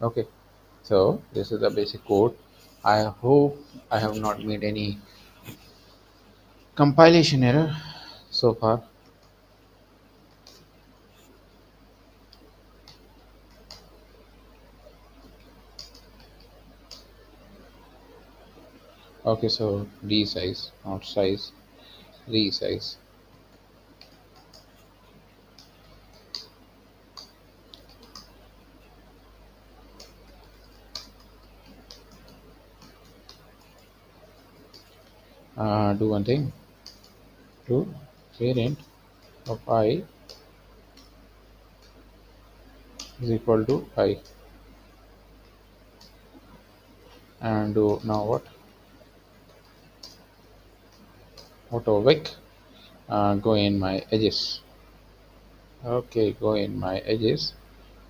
Speaker 1: Okay, so this is the basic code. I hope I have not made any compilation error so far. Okay, so d size, not size, resize. Do one thing. Do parent of I is equal to I, and do now what wick, go in my edges. Okay, go in my edges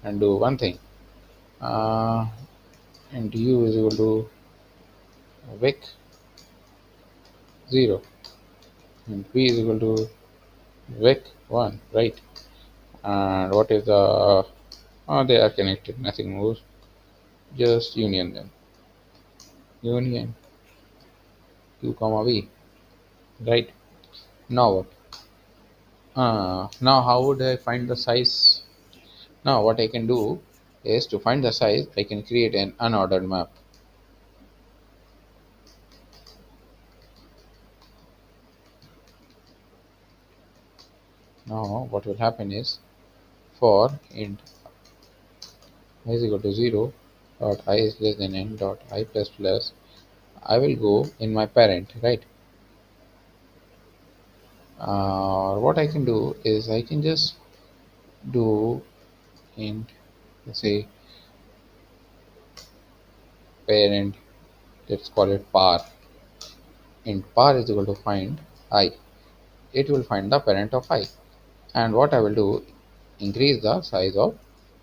Speaker 1: and do one thing. Uh, and u is equal to wick 0 and p is equal to wick 1, right? And what is the they are connected, nothing moves, just union them. Union q comma v, right? Now what? Now how would I find the size? Now what I can do is, to find the size I can create an unordered map. Now what will happen is, for int I is equal to 0 dot I is less than n dot I plus plus, I will go in my parent, right? What I can do is I can just do int, let's say parent, let's call it par. Int par is equal to find I. It will find the parent of I. And what I will do, increase the size of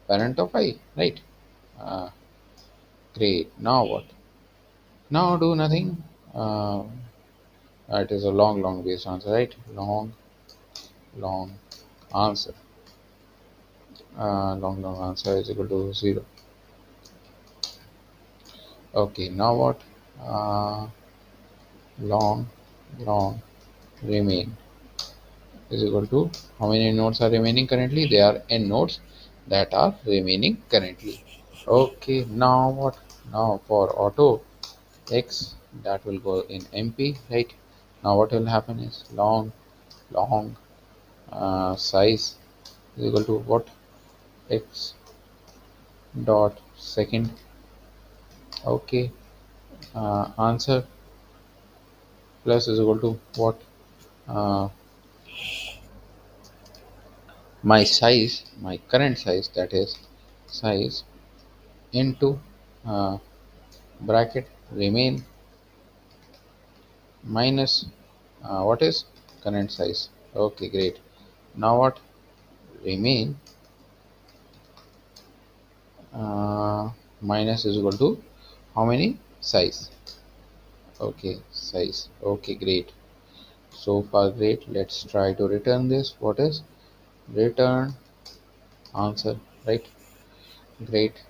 Speaker 1: parent of I, right? Uh, Great. Now what? Now do nothing. Uh, it is a long based answer, right? Long answer. Long answer is equal to 0. Okay, now what? Uh, long long remain is equal to, how many nodes are remaining currently? There are n nodes that are remaining currently. Okay, now what? Now for auto x, that will go in mp, right? Now what will happen is, long size is equal to what? X dot second. Okay, answer plus is equal to what? uh, my size, my current size, that is size into uh, bracket remain minus what is current size. Okay, great. Now what? Remain minus is equal to how many? Size. Okay, size. Okay, great. So far great. Let's try to return this. What is return answer, right? Great.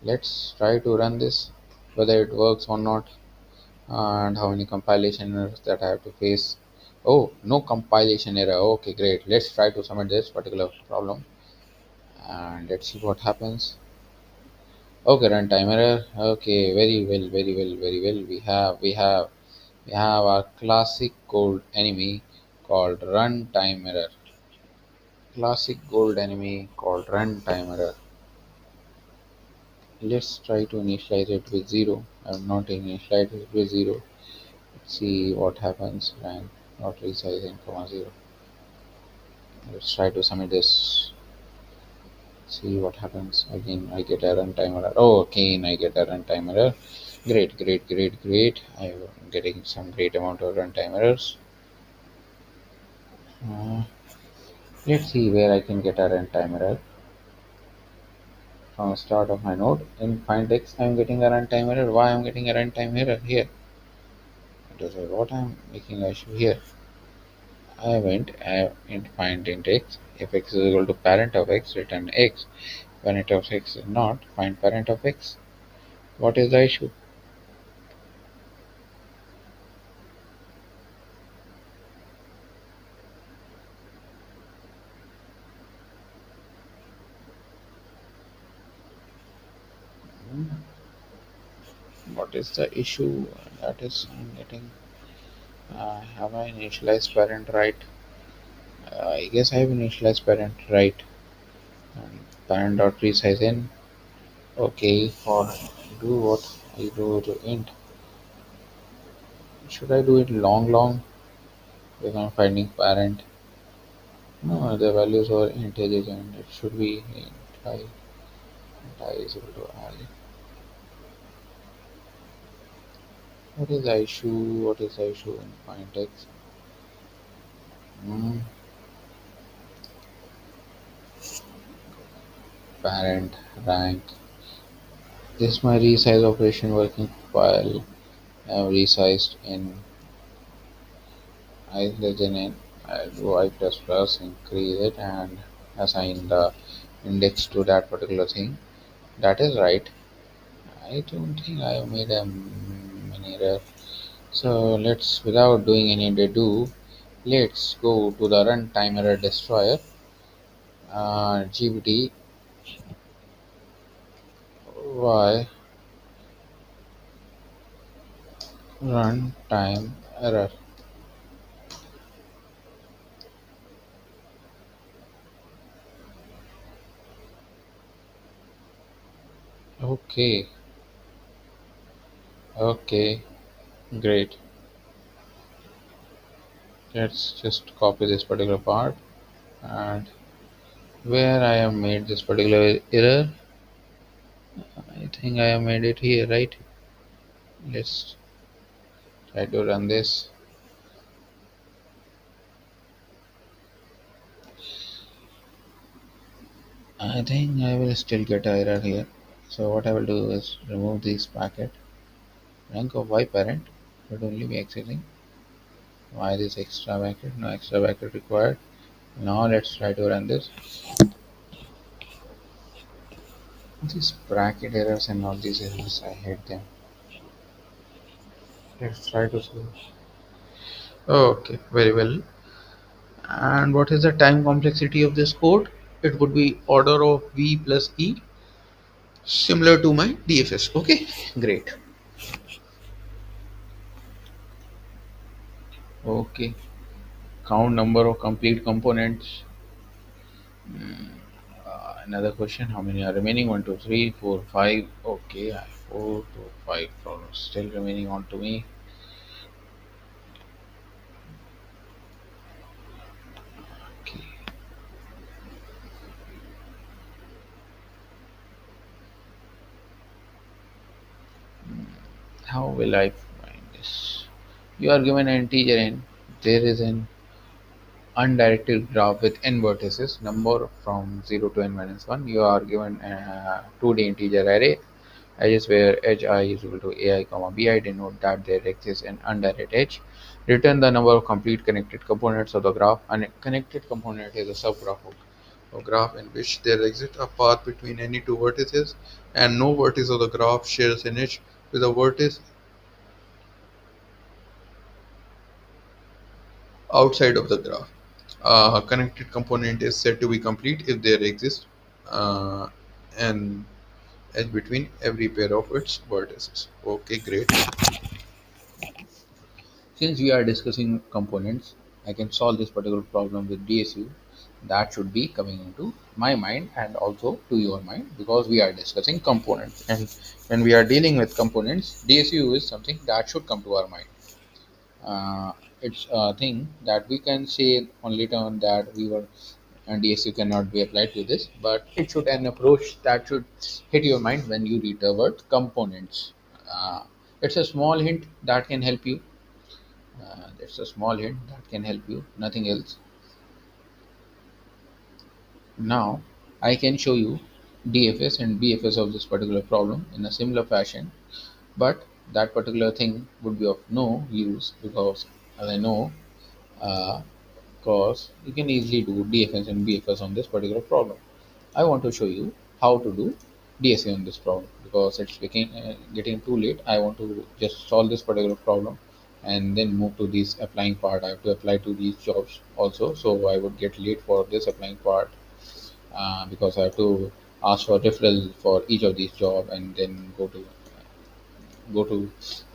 Speaker 1: Let's try to run this, whether it works or not, and how many compilation errors that I have to face. Oh, no compilation error. Okay, great. Let's try to submit this particular problem and let's see what happens. Okay, runtime error. Okay, very well. We have our classic gold enemy called runtime error. Classic gold enemy called runtime error. Let's try to initialize it with 0. I'm not initialized it with 0. Let's see what happens when not resizing comma 0. Let's try to submit this. See what happens. Again, I get a runtime error. Oh, again, I get a runtime error. Great. I'm getting some great amount of runtime errors. Uh, let's see where I can get a runtime error. From the start of my node in find x, I'm getting a runtime error. Why I'm getting a runtime error here? This is what I'm making a issue here. I went in find int x. If x is equal to parent of x, return x. Parent of x is not. Find parent of x. What is the issue? What is the issue? That is, I'm getting. Have I initialized parent right? I guess I have initialized parent right. And parent dot resize in. Okay, for do what I do to int. Should I do it long? Because I'm finding parent. No, the values are integers and it should be int I is equal to I. What is the issue? What is the issue in find text? Hmm, parent rank. Is my resize operation working file? I have resized in I less than n. I do I plus plus increase it and assign the index to that particular thing. That is right. I don't think I have made an error. So let's, without doing any redo, let's go to the runtime error destroyer. GPT y runtime error. Okay, okay, great. Let's just copy this particular part and where I have made this particular error. I think I have made it here, right? Let's try to run this. I think I will still get an error here. So what I will do is remove this packet. Rank of y parent would only be accessing why this extra bracket, no extra bracket required. Now let's try to run this. These bracket errors and all these errors, I hate them. Let's try to see. Okay, very well. And what is the time complexity of this code? It would be order of v plus e, similar to my DFS. Okay, great. Okay, count number of complete components. Another question: how many are remaining? One, two, three, four, five. Okay, I have four, two, five problems still remaining on to me. Okay, how will I find this? You are given an integer n. There is an undirected graph with n vertices, number from 0 to n minus 1. You are given a 2D integer array, edges where edge I is equal to ai comma bi denote that there exists an undirected edge. Return the number of complete connected components of the graph. A connected component is a subgraph of a graph in which there exists a path between any two vertices and no vertex of the graph shares an edge with a vertex outside of the graph. A connected component is said to be complete if there exists uh, an edge between every pair of its vertices. Okay, great. Since we are discussing components, I can solve this particular problem with DSU. That should be coming into my mind and also to your mind because we are discussing components. And when we are dealing with components, DSU is something that should come to our mind. uh, it's a thing that we can say only term that we were and DSU cannot be applied to this, but it should an approach that should hit your mind when you read the word components. It's a small hint that can help you. It's a small hint that can help you, nothing else. Now I can show you DFS and BFS of this particular problem in a similar fashion, but that particular thing would be of no use because, as I know, because you can easily do DFS and BFS on this particular problem. I want to show you. how to do DSU on this problem, because it's getting too late. I want to just solve this particular problem and then move to this applying part. I have to apply to these jobs also, so I would get late for this applying part, because I have to ask for referral for each of these job, and then go to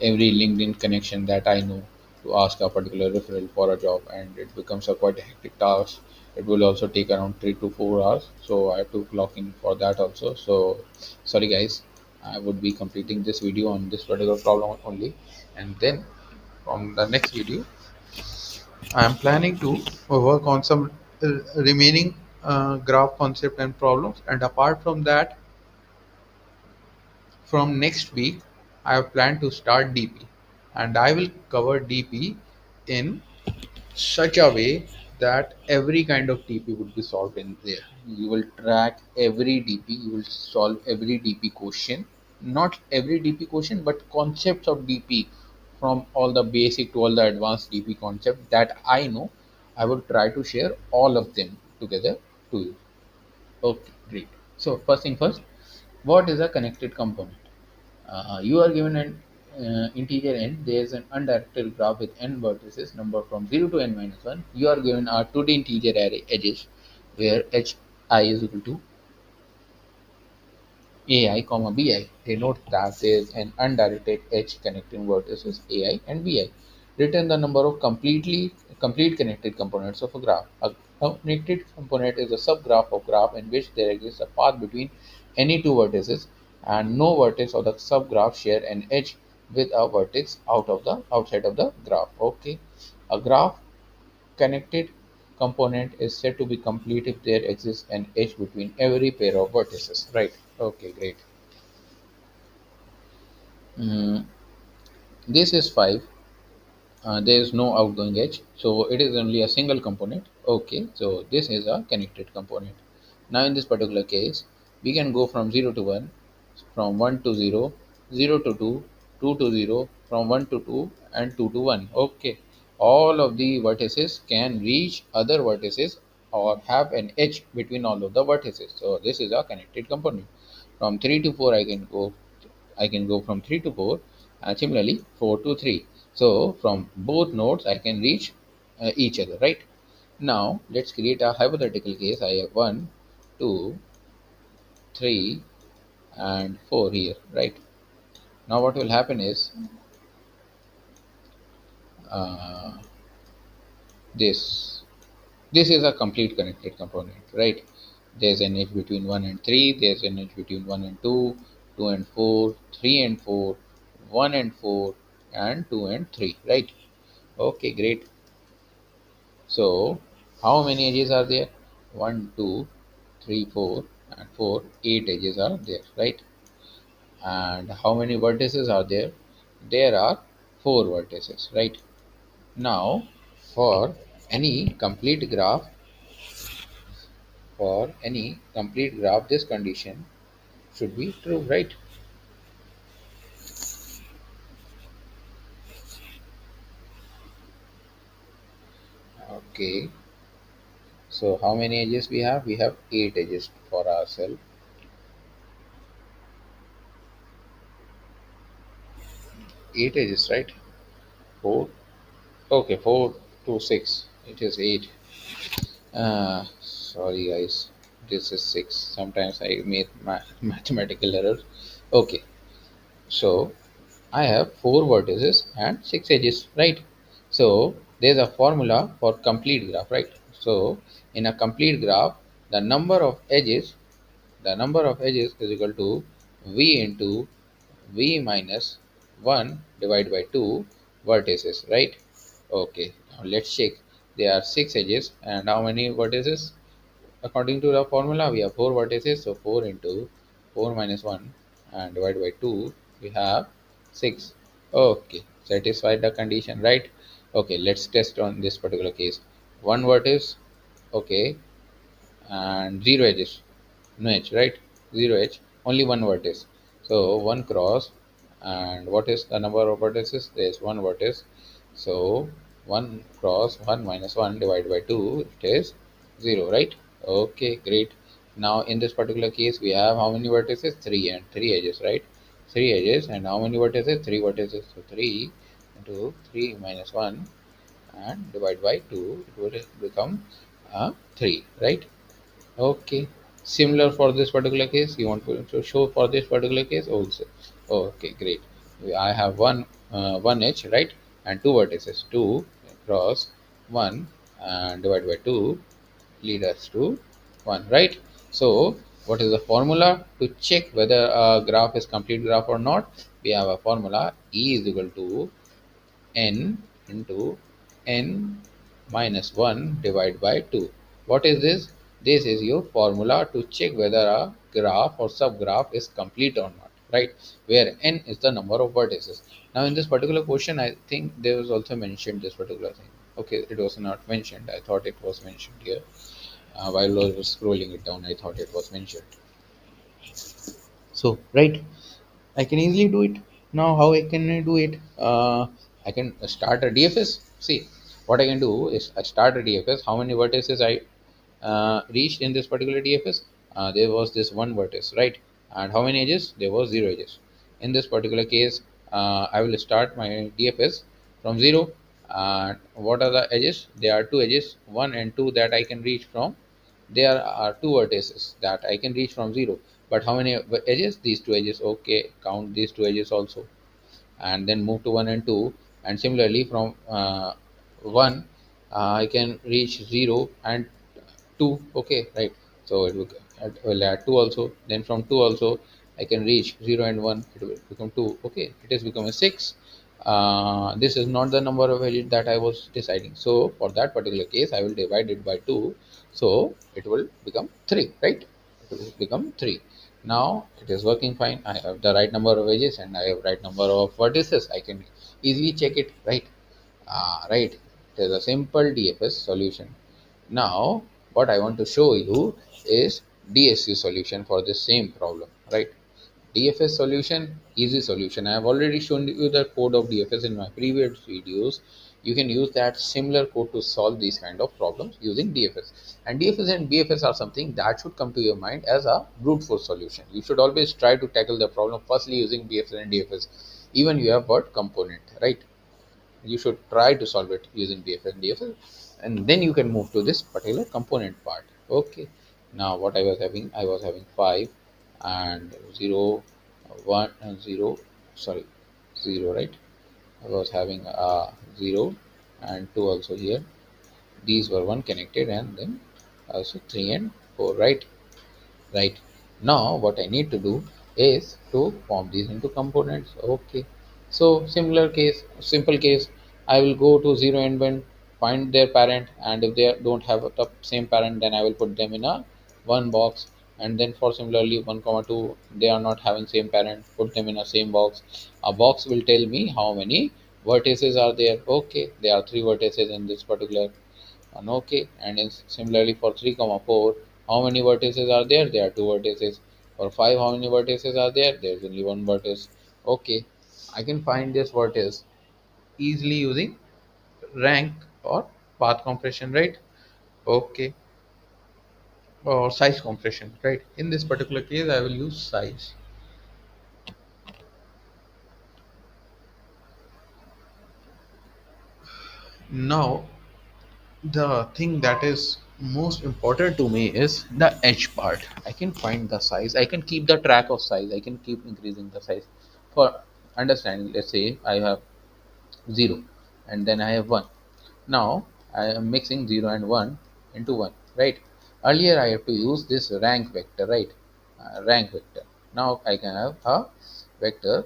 Speaker 1: every LinkedIn connection that I know to ask a particular referral for a job, and it becomes a quite a hectic task. It will also take around 3 to 4 hours, so I have to clock in for that also. So, sorry guys, I would be completing this video on this particular problem only, and then from the next video, I am planning to work on some remaining graph concept and problems, and apart from that, from next week, I have planned to start DP, and I will cover DP in such a way that every kind of DP would be solved in there. You will track every DP, you will solve every DP question, not every DP question, but concepts of DP, from all the basic to all the advanced DP concept that I know. I will try to share all of them together to you. Okay, great. So, first thing first, what is a connected component? You are given an integer n. There is an undirected graph with n vertices, number from 0 to n minus 1. You are given our 2D integer array edges, where hi is equal to ai comma bi. Denote that there is an undirected edge connecting vertices ai and bi. Return the number of complete connected components of a graph. A connected component is a subgraph of graph in which there exists a path between any two vertices, and no vertex of the subgraph share an edge with a vertex outside of the graph. Okay, a graph connected component is said to be complete if there exists an edge between every pair of vertices. Right. Okay, great. Mm, this is 5. There is no outgoing edge, so it is only a single component. Okay, so this is a connected component. Now in this particular case, we can go from 0 to 1, from 1 to 0, 0 to 2, 2 to 0, from 1 to 2, and 2 to 1. Okay, all of the vertices can reach other vertices or have an edge between all of the vertices, so this is a connected component. From 3 to 4, I can go from 3 to 4, and similarly 4 to 3. So from both nodes I can reach each other, right? Now let's create a hypothetical case. I have 1, 2, 3, and 4 here, right? Now what will happen is, uh, this this is a complete connected component, right? There's an edge between 1 and 3, there's an edge between 1 and 2, 2 and 4, 3 and 4, 1 and 4, and 2 and 3, right? Okay, great. So, how many edges are there? One, 2, 3, 4, and 4, 8 edges are there, right? And how many vertices are there? There are 4 vertices, right? Now, for any complete graph, this condition should be true, right? Okay. So, how many edges we have? We have 8 edges for ourselves. 8 edges, right? 4. Okay, 4 to 6. It is 8. Sorry guys, this is 6. Sometimes I make mathematical errors. Okay, so I have 4 vertices and 6 edges, right? So there's a formula for complete graph, right? So in a complete graph, the number of edges, is equal to v into v minus 1 divided by 2 vertices, right? Okay, now let's check. There are 6 edges, and how many vertices? According to the formula, we have 4 vertices, so 4 into 4 minus 1 and divided by 2, we have 6. Okay, satisfied the condition, right? Okay, let's test on this particular case. One vertex, okay, and 0 edges, no edge, right? 0 edge, only one vertex. So 1 cross, and what is the number of vertices? There is one vertex. So 1 cross 1 minus 1 divided by 2, it is 0, right? Okay, great. Now in this particular case we have how many vertices? 3 and 3 edges, right? 3 edges and how many vertices? 3 vertices. So 3 into 3 minus 1 and divide by 2, it would become 3, right? Okay. Similar for this particular case, you want to show for this particular case also. Okay, great. I have one edge, right, and two vertices. Two cross one and divide by two lead us to one, right? So, what is the formula to check whether a graph is complete graph or not? We have a formula: E is equal to n into n minus 1 divided by 2. What is this? This is your formula to check whether a graph or subgraph is complete or not, right? Where n is the number of vertices. Now, in this particular question, I think there was also mentioned this particular thing. Okay, it was not mentioned. I thought it was mentioned here. While I was scrolling it down, I thought it was mentioned. So, right, I can easily do it. Now, how I can I do it? I can start a DFS. See, what I can do is I start a DFS. How many vertices I reached in this particular DFS? There was this one vertex, right? And how many edges? There was zero edges. In this particular case, I will start my DFS from zero. What are the edges? There are two edges, one and two that I can reach from. There are two vertices that I can reach from zero. But how many edges? These two edges. Okay, count these two edges also, and then move to 1 and 2. And similarly from 1 I can reach 0 and 2. Okay, right? So it will add 2 also. Then from 2 also I can reach 0 and 1, it will become 2. Okay, it has become a 6. This is not the number of edges that I was deciding, so for that particular case I will divide it by 2, so it will become 3, right? It will become 3. Now it is working fine. I have the right number of edges and I have right number of vertices. I can easily check it, right? Right. It is a simple DFS solution. Now, what I want to show you is DSU solution for the same problem, right? DFS solution, easy solution. I have already shown you the code of DFS in my previous videos. You can use that similar code to solve these kind of problems using DFS. And DFS and BFS are something that should come to your mind as a brute force solution. You should always try to tackle the problem firstly using BFS and DFS. Even you have word component, right? You should try to solve it using BFS and DFS, and then you can move to this particular component part. Okay. Now what I was having 5 and 0, 1 and 0, sorry, 0, right? I was having 0 and 2 also here. These were one connected, and then also 3 and 4, right? Right. Now what I need to do is to form these into components. Okay, so similar case, simple case, I will go to 0 and 1, find their parent, and if they don't have the same parent, then I will put them in a one box. And then for similarly 1 comma 2, they are not having same parent, put them in a same box. A box will tell me how many vertices are there. Okay, there are three vertices in this particular and okay. And similarly for 3 comma 4, how many vertices are there? There are two vertices. For 5, how many vertices are there? There's only one vertex. Okay, I can find this vertex easily using rank or path compression, right? Okay, or size compression, right? In this particular case I will use size. Now the thing that is most important to me is the edge part. I can find the size, I can keep the track of size, I can keep increasing the size. For understanding, let's say I have 0 and then I have 1. Now I am mixing 0 and 1 into 1, right? Earlier I have to use this rank vector, right? Rank vector. Now I can have a vector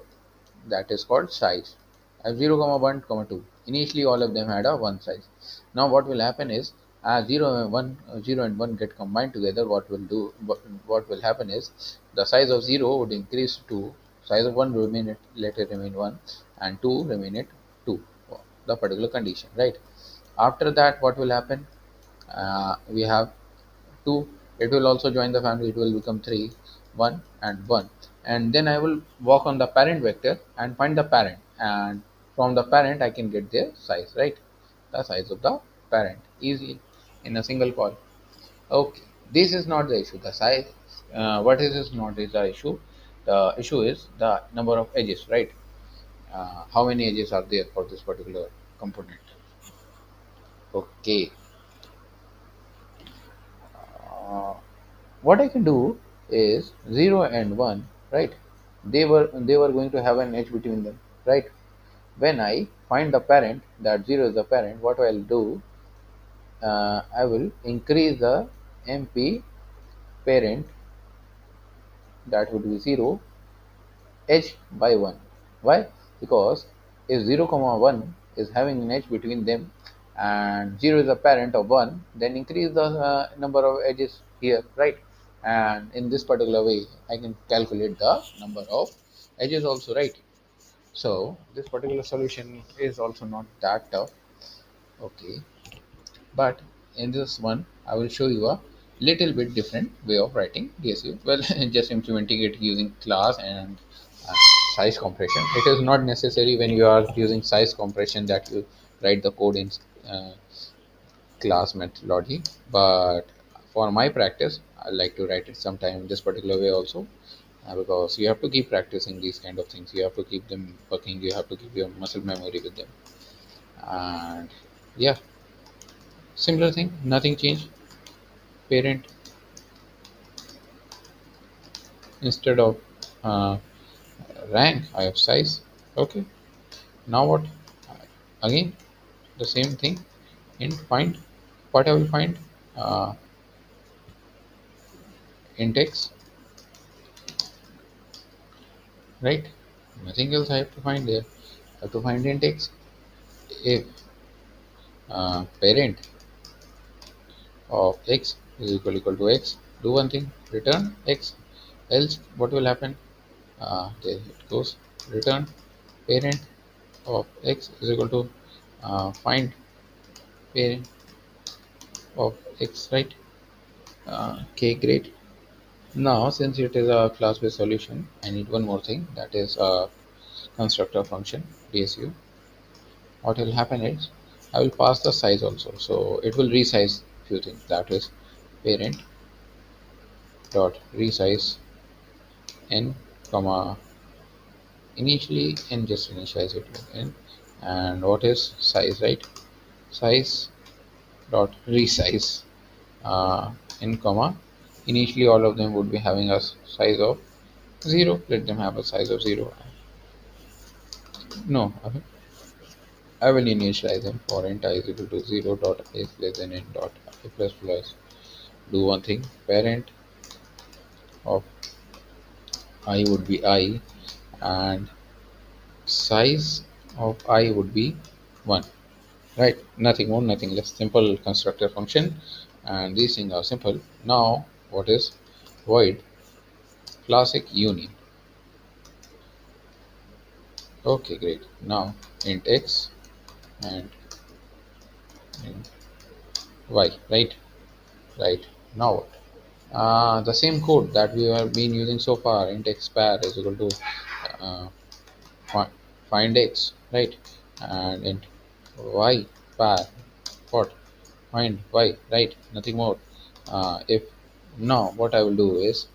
Speaker 1: that is called size. I have 0 comma 1 comma 2. Initially all of them had a 1 size. Now what will happen is, as 0 and 1, 0 and 1 get combined together, what will happen is the size of 0 would increase to 2, size of 1 remain it, let it remain 1, and 2 remain it 2, the particular condition, right? After that what will happen? We have 2, it will also join the family, it will become 3, 1 and 1. And then I will walk on the parent vector and find the parent, and from the parent I can get their size, right? The size of the parent easily in a single call. Okay, This is not the issue. The size, what is not is the issue. The issue is the number of edges, right? How many edges are there for this particular component? Okay. Uh, what I can do is 0 and 1, right? They were going to have an edge between them, right? When I find the parent, that 0 is the parent, what I'll do, I will increase the MP parent, that would be 0, edge by 1. Why? Because if 0 comma 1 is having an edge between them and 0 is a parent of 1, then increase the number of edges here, right? And in this particular way I can calculate the number of edges also, right? So this particular solution is also not that tough. Okay, but in this one I will show you a little bit different way of writing DSU. Well, just implementing it using class and uh, size compression. It is not necessary when you are using size compression that you write the code in uh, class methodology, but for my practice I like to write it sometime in this particular way also, because you have to keep practicing these kind of things. You have to keep them working, you have to keep your muscle memory with them. And yeah, similar thing, nothing changed. Parent, instead of uh, rank I have size. Okay, now what? Again the same thing. In find, what I will find, uh, index, right? Nothing else I have to find there. I have to find index. If parent of x is equal to x, do one thing, return x. Else what will happen? There it goes, return parent of x is equal to find parent of x, right? Okay, great. Now, since it is a class-based solution, I need one more thing, that is a constructor function DSU. What will happen is I will pass the size also, so it will resize few things. That is parent dot resize n comma, initially n, just initialize it with n, and what is size, right? Size dot resize uh, n comma, initially all of them would be having a size of 0. Let them have a size of 0. No, I will initialize them for int I is equal to 0 dot is less than n dot I plus plus. Do one thing, parent of I would be I, and size of I would be 1, right? Nothing more, nothing less. Simple constructor function, and these things are simple. Now what is void classic union? Okay, great. Now int x and int y, right? Right. Now what? The same code that we have been using so far, int x pair is equal to uh, fi- find x, right? And int y pair, what? Find y, right? Nothing more. If now what I will do is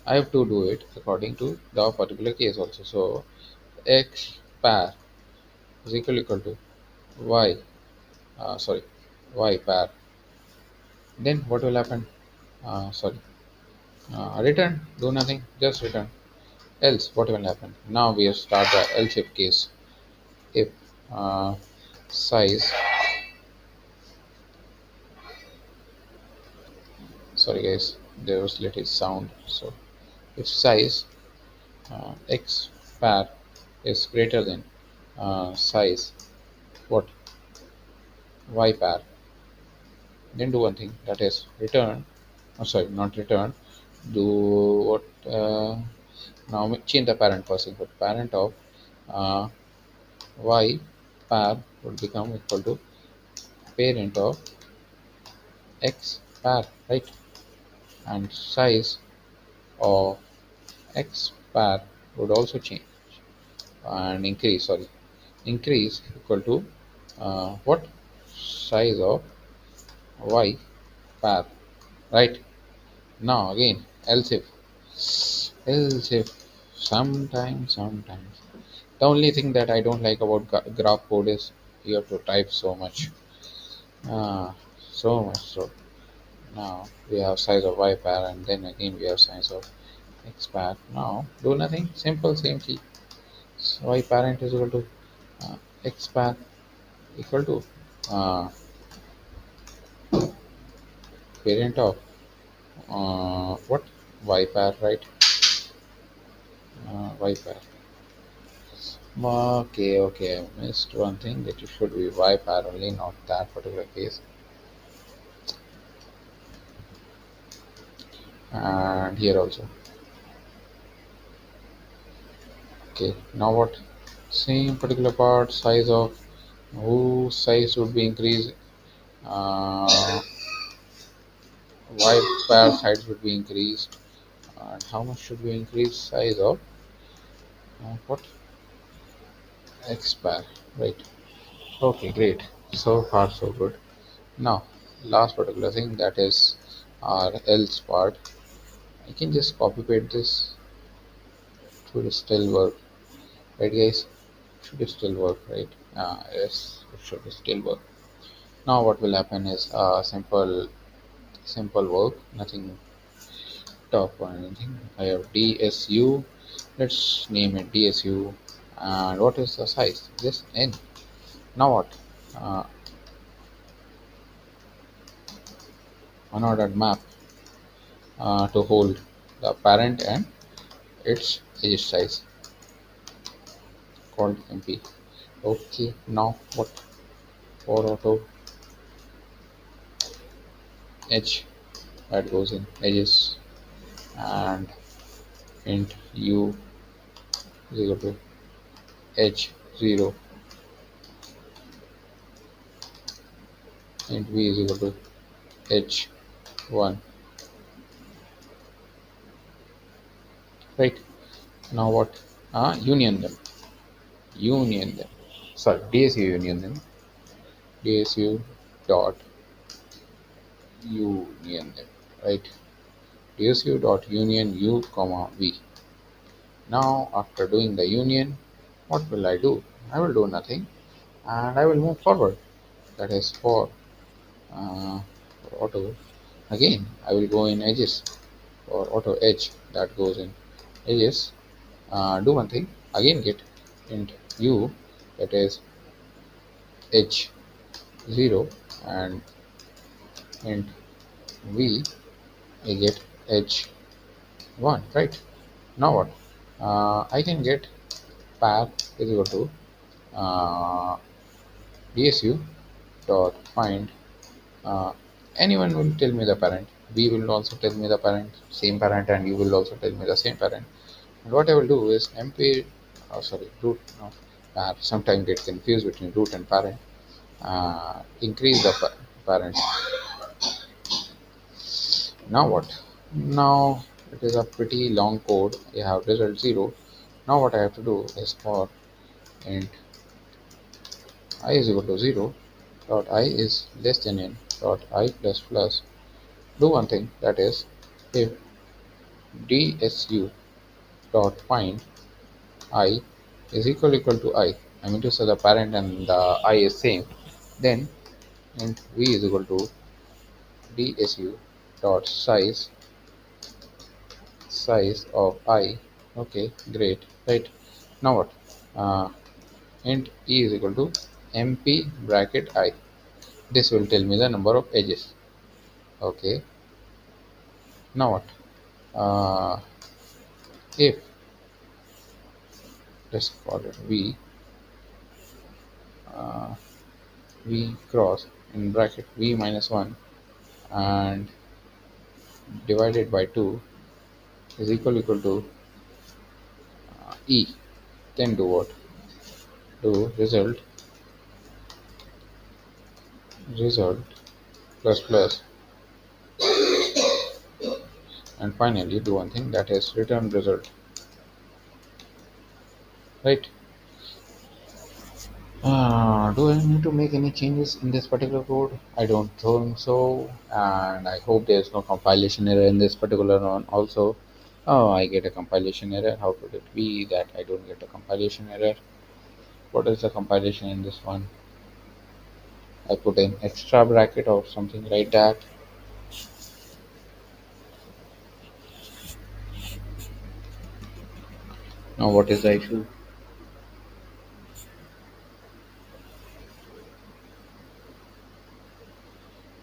Speaker 1: I have to do it according to the particular case also. So x pair is equal to y, sorry, y pair. Then what will happen? Sorry, return. Do nothing, just return. Else what will happen? Now we have start the else if case. If uh, size, sorry guys, there was little sound. So if size x pair is greater than size, what, y pair, then do one thing, that is return. Oh, sorry, not return. Do what? Now change the parent first. But parent of uh, y pair would become equal to parent of x pair, right? And size of x pair would also change and increase. Sorry, increase equal to what? Size of y pair, right? Now again, else if sometimes. The only thing that I don't like about graph code is you have to type so much. Ah, so much so. Now we have size of y pair and then again we have size of x pair. Now do nothing, simple, same key. So y parent is equal to x pair equal to uh, parent of what, y pair, right? Y pair. Okay, I missed one thing, that it should be y pair only, not that particular case. And here also. Okay, now what? Same particular part, size of whose size would be increased. Uh, y pair size would be increased. And how much should we increase size of what, x pair, right? Okay, great. So far so good. Now, last particular thing, that is our else part. I can just copy paste this. Should still work, right, guys? Should still work, right? Yes, it should still work. Now, what will happen is simple work, nothing tough or anything. I have DSU. Let's name it DSU. And what is the size? Just n. Now what? Uh, Unordered map to hold the parent and its edge size called MP. Okay, now what? For auto edge, that goes in edges, and int u is equal to edge 0, int v is equal to edge 1, right? Now what? Union them, union them. Sorry, DSU union them. DSU dot union them, right? DSU dot union u comma v. Now, after doing the union, what will I do? I will do nothing and I will move forward. That is for auto. Again, I will go in edges for auto edge, that goes in edges. Do one thing, again get int u, that is edge 0, and int v, I get edge 1, right? Now what? I can get path is equal to DSU dot find. Anyone will tell me the parent. B will also tell me the parent, same parent, and you will also tell me the same parent. And what I will do is MP, sorry, root, no, sometimes get confused between root and parent. Increase the parent. Now what? Now it is a pretty long code. You have result 0. Now what I have to do is for int I is equal to 0 dot I is less than n dot I plus plus. Do one thing, that is if DSU dot find I is equal to I mean to say the parent and the I is same, then int v is equal to DSU dot size of I. Okay, great, right? Now what? Uh, int e is equal to MP bracket I. This will tell me the number of edges. Okay, now what? If let's call it uh, v cross in bracket v minus 1 and divided by 2 is equal to e, then do what? Do result plus plus, and finally do one thing, that is return result, right? Do I need to make any changes in this particular code? I don't think so, and I hope there's no compilation error in this particular one also. Oh, I get a compilation error. How could it be that I don't get a compilation error? What is the compilation in this one? I put an extra bracket or something like that. Now, what is the issue?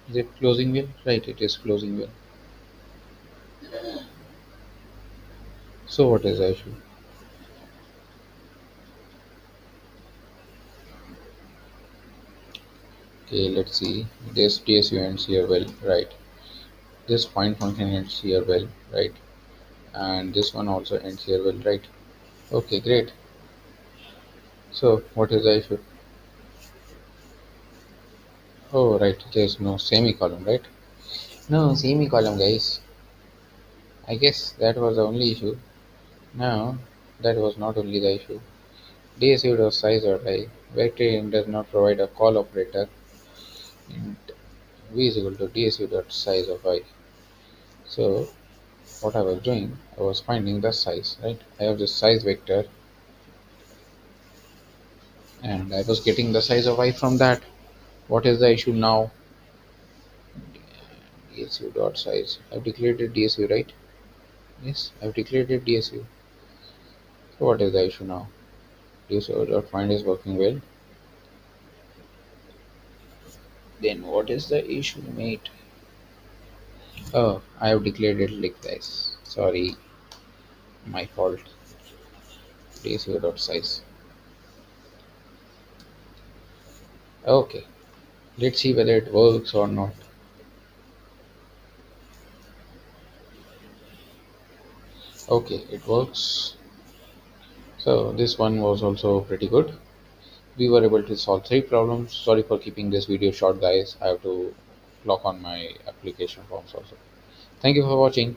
Speaker 1: Is it closing well? Right, it is closing well. So, what is the issue? Okay, let's see. This DSU ends here well, right? This find function ends here well, right? And this one also ends here well, right? Okay, great. So, what is the issue? Oh, right, there's no semicolon, right? No semicolon, guys. I guess that was the only issue. No, that was not only the issue. DSU does size or I. Vector does not provide a call operator. And v is equal to DSU dot size of I. So, what I was doing, I was finding the size, right? I have this size vector, and I was getting the size of I from that. What is the issue now? DSU dot size. I've declared it DSU, right? Yes, I've declared it DSU. So what is the issue now? DSU dot find is working well. Then what is the issue, mate? Oh, I have declared it like this. Sorry, my fault. DSU dot size. Okay, let's see whether it works or not. Okay, it works. So this one was also pretty good. We were able to solve three problems. Sorry for keeping this video short, guys. I have to clock on my application forms also. Thank you for watching.